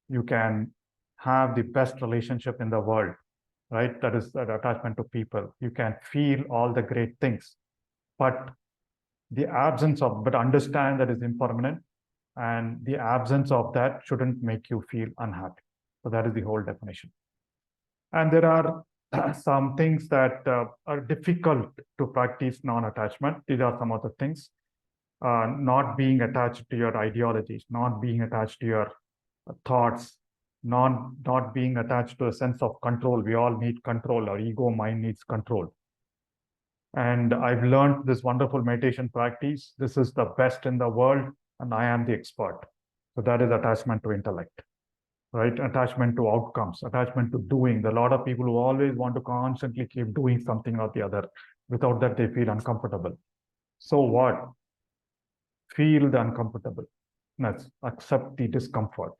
You can have the best relationship in the world, right? That is that attachment to people. You can feel all the great things, but understand that is impermanent, and the absence of that shouldn't make you feel unhappy. So that is the whole definition. And there are some things that are difficult to practice non-attachment. These are some of the things. Not being attached to your ideologies, not being attached to your thoughts, not being attached to a sense of control. We all need control. Our ego mind needs control. And I've learned this wonderful meditation practice. This is the best in the world, and I am the expert. So that is attachment to intellect, right? Attachment to outcomes, attachment to doing. There are a lot of people who always want to constantly keep doing something or the other. Without that, they feel uncomfortable. So what? Feel the uncomfortableness, accept the discomfort,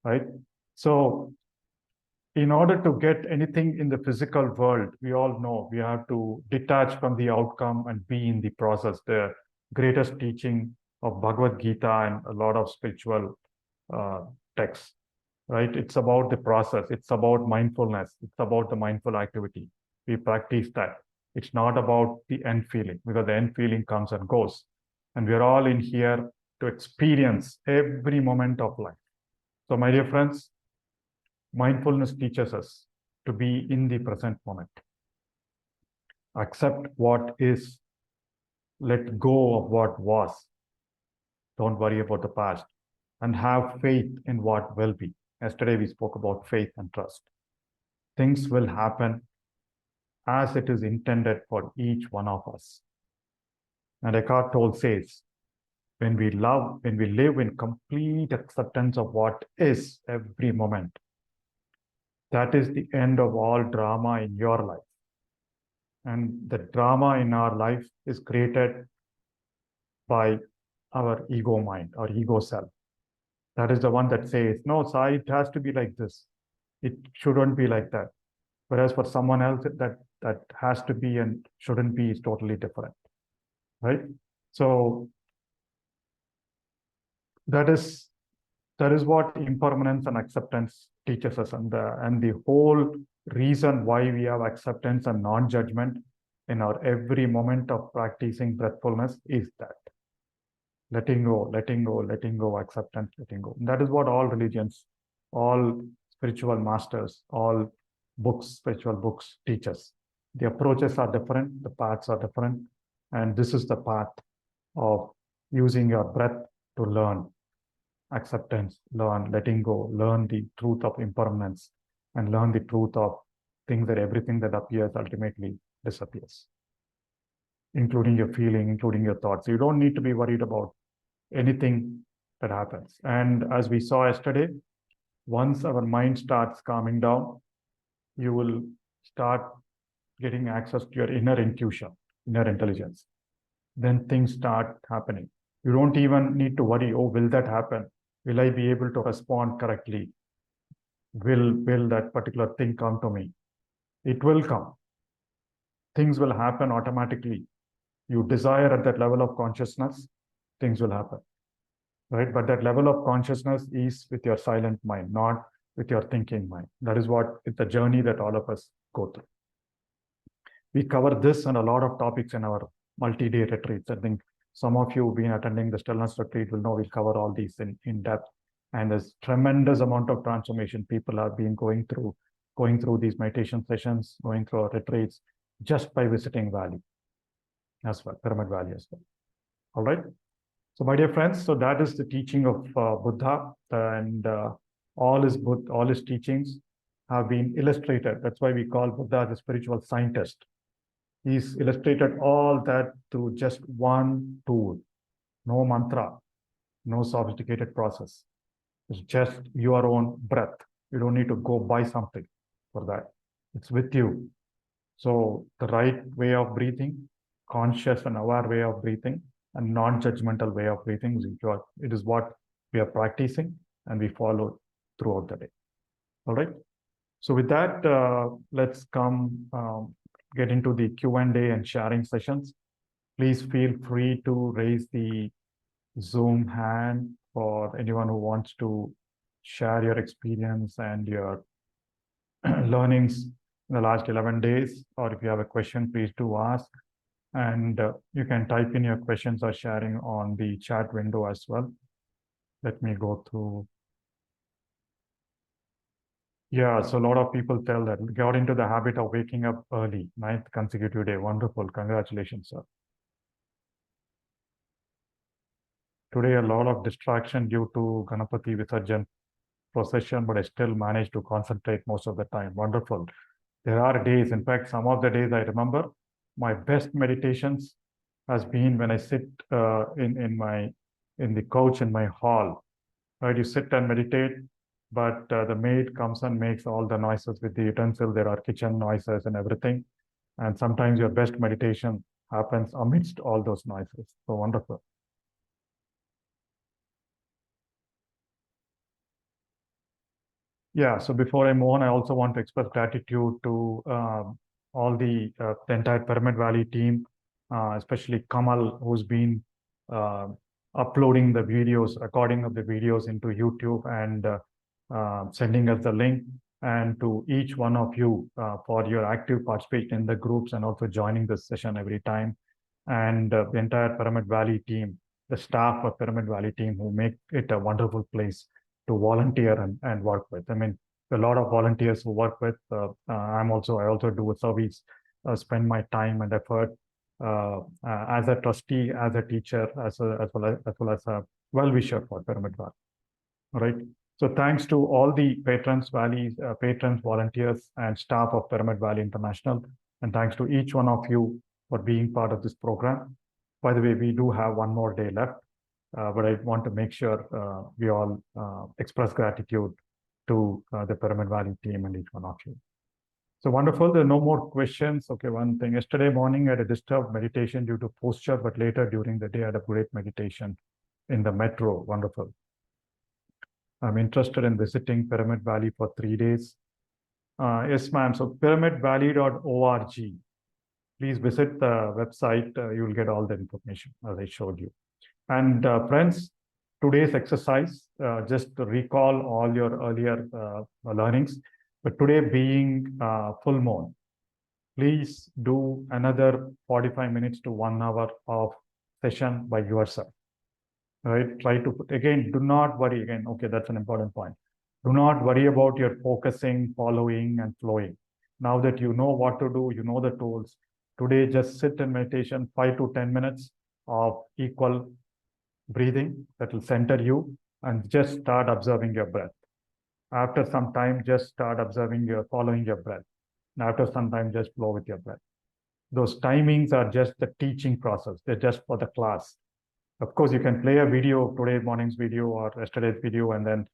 right? So in order to get anything in the physical world, we all know we have to detach from the outcome and be in the process. The greatest teaching of Bhagavad Gita and a lot of spiritual texts, right? It's about the process. It's about mindfulness. It's about the mindful activity. We practice that. It's not about the end feeling, because the end feeling comes and goes. And we're all in here to experience every moment of life. So my dear friends, mindfulness teaches us to be in the present moment. Accept what is. Let go of what was. Don't worry about the past. And have faith in what will be. Yesterday we spoke about faith and trust. Things will happen as it is intended for each one of us. And Eckhart Tolle says, when we love, when we live in complete acceptance of what is every moment, that is the end of all drama in your life. And the drama in our life is created by our ego mind, our ego self. That is the one that says, no, Sai, it has to be like this. It shouldn't be like that. Whereas for someone else, that has to be and shouldn't be is totally different, right? So that is what impermanence and acceptance teaches us, and the whole reason why we have acceptance and non-judgment in our every moment of practicing breathfulness is that letting go, letting go, letting go, acceptance, letting go. And that is what all religions, all spiritual masters, all books, spiritual books teach us. The approaches are different, the paths are different, and this is the path of using your breath to learn acceptance, learn letting go, learn the truth of impermanence, and learn the truth of things that everything that appears ultimately disappears, including your feeling, including your thoughts. You don't need to be worried about anything that happens. And as we saw yesterday, once our mind starts calming down, you will start getting access to your inner intuition, inner intelligence. Then things start happening. You don't even need to worry, oh, will that happen? Will I be able to respond correctly? Will that particular thing come to me? It will come. Things will happen automatically. You desire at that level of consciousness, things will happen, right? But that level of consciousness is with your silent mind, not with your thinking mind. That is what it's a journey that all of us go through. We cover this and a lot of topics in our multi-day retreats. I think some of you who've been attending the stillness retreat will know we'll cover all these in depth. And there's tremendous amount of transformation people have been going through these meditation sessions, going through our retreats, just by visiting Valley as well, Pyramid Valley as well. All right. So my dear friends, so that is the teaching of Buddha, and all his teachings have been illustrated. That's why we call Buddha the spiritual scientist. He's illustrated all that through just one tool, no mantra, no sophisticated process. It's just your own breath. You don't need to go buy something for that. It's with you. So the right way of breathing, conscious and aware way of breathing, and non-judgmental way of breathing, it is what we are practicing and we follow throughout the day. All right. So with that, let's get into the Q&A and sharing sessions. Please feel free to raise the Zoom hand for anyone who wants to share your experience and your learnings in the last 11 days. Or if you have a question, please do ask. And you can type in your questions or sharing on the chat window as well. Let me go through. Yeah, so a lot of people tell that got into the habit of waking up early, 9th consecutive day. Wonderful. Congratulations, sir. Today, a lot of distraction due to Ganapati Visarjan procession, but I still managed to concentrate most of the time. Wonderful. There are days, in fact, some of the days I remember, my best meditations has been when I sit in the couch in my hall. Right, you sit and meditate, but the maid comes and makes all the noises with the utensil. There are kitchen noises and everything, and sometimes your best meditation happens amidst all those noises. So wonderful. Yeah, so before I move on, I also want to express gratitude to all the entire Pyramid Valley team, especially Kamal, who's been uploading the videos, recording of the videos into YouTube and sending us the link, and to each one of you for your active participation in the groups and also joining this session every time, and the entire Pyramid Valley team, the staff of Pyramid Valley team who make it a wonderful place to volunteer and work with. I mean, a lot of volunteers who work with. I also do a service, spend my time and effort as a trustee, as a teacher, as well as a well-wisher for Pyramid Valley. All right. So thanks to all the patrons, volunteers, and staff of Pyramid Valley International, and thanks to each one of you for being part of this program. By the way, we do have one more day left. but I want to make sure we all express gratitude to the Pyramid Valley team and each one of you. So wonderful. There are no more questions. Okay, one thing. Yesterday morning, I had a disturbed meditation due to posture, but later during the day, I had a great meditation in the metro. Wonderful. I'm interested in visiting Pyramid Valley for 3 days. Yes, ma'am. So pyramidvalley.org. Please visit the website. You will get all the information as I showed you. And friends, today's exercise, just to recall all your earlier learnings, but today being full moon, please do another 45 minutes to 1 hour of session by yourself. Right? Try to put, again, do not worry again. Okay, that's an important point. Do not worry about your focusing, following, and flowing. Now that you know what to do, you know the tools. Today, just sit in meditation 5 to 10 minutes of equal breathing that will center you, and just start observing your breath. After some time, just start observing your following your breath. And after some time, just flow with your breath. Those timings are just the teaching process. They're just for the class. Of course, you can play a video, today morning's video or yesterday's video, and then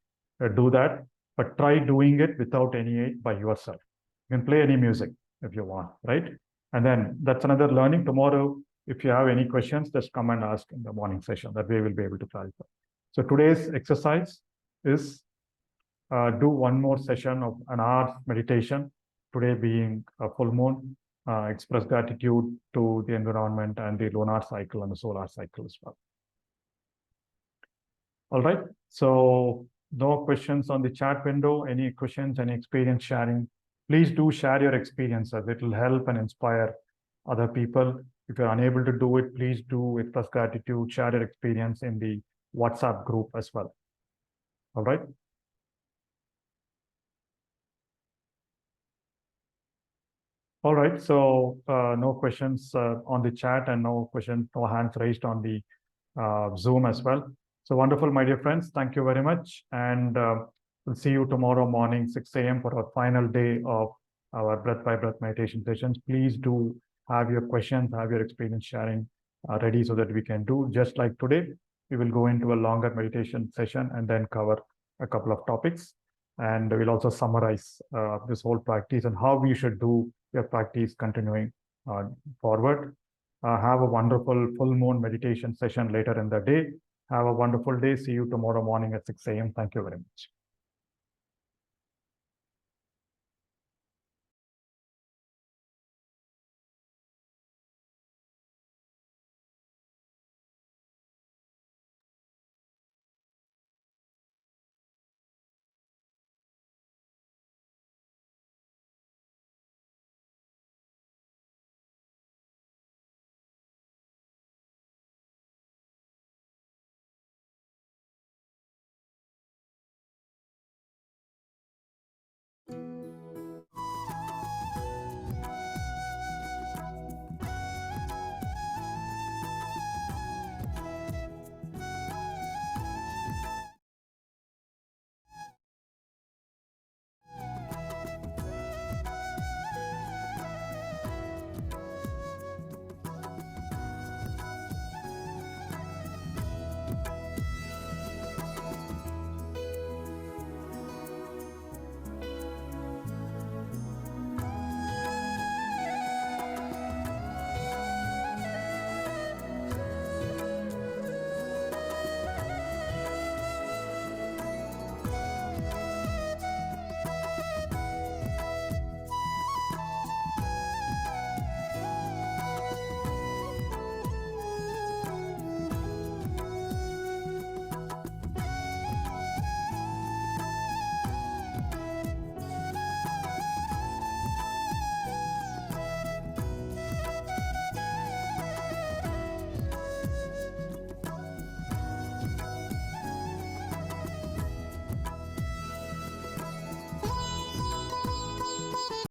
do that. But try doing it without any aid by yourself. You can play any music if you want, right? And then that's another learning. Tomorrow, if you have any questions, just come and ask in the morning session. That way we'll be able to clarify. So today's exercise is do one more session of an hour meditation. Today being a full moon, express gratitude to the environment and the lunar cycle and the solar cycle as well. All right. So no questions on the chat window. Any questions, any experience sharing? Please do share your experiences. It will help and inspire other people. If you're unable to do it, please do express gratitude, share your experience in the WhatsApp group as well. All right. All right. So no questions on the chat and no questions, no hands raised on the Zoom as well. So wonderful, my dear friends. Thank you very much. And we'll see you tomorrow morning, 6 a.m. for our final day of our breath by breath meditation sessions. Please do have your questions, have your experience sharing ready so that we can do just like today. We will go into a longer meditation session and then cover a couple of topics. And we'll also summarize this whole practice and how we should do your practice continuing forward. Have a wonderful full moon meditation session later in the day. Have a wonderful day. See you tomorrow morning at 6 a.m. Thank you very much.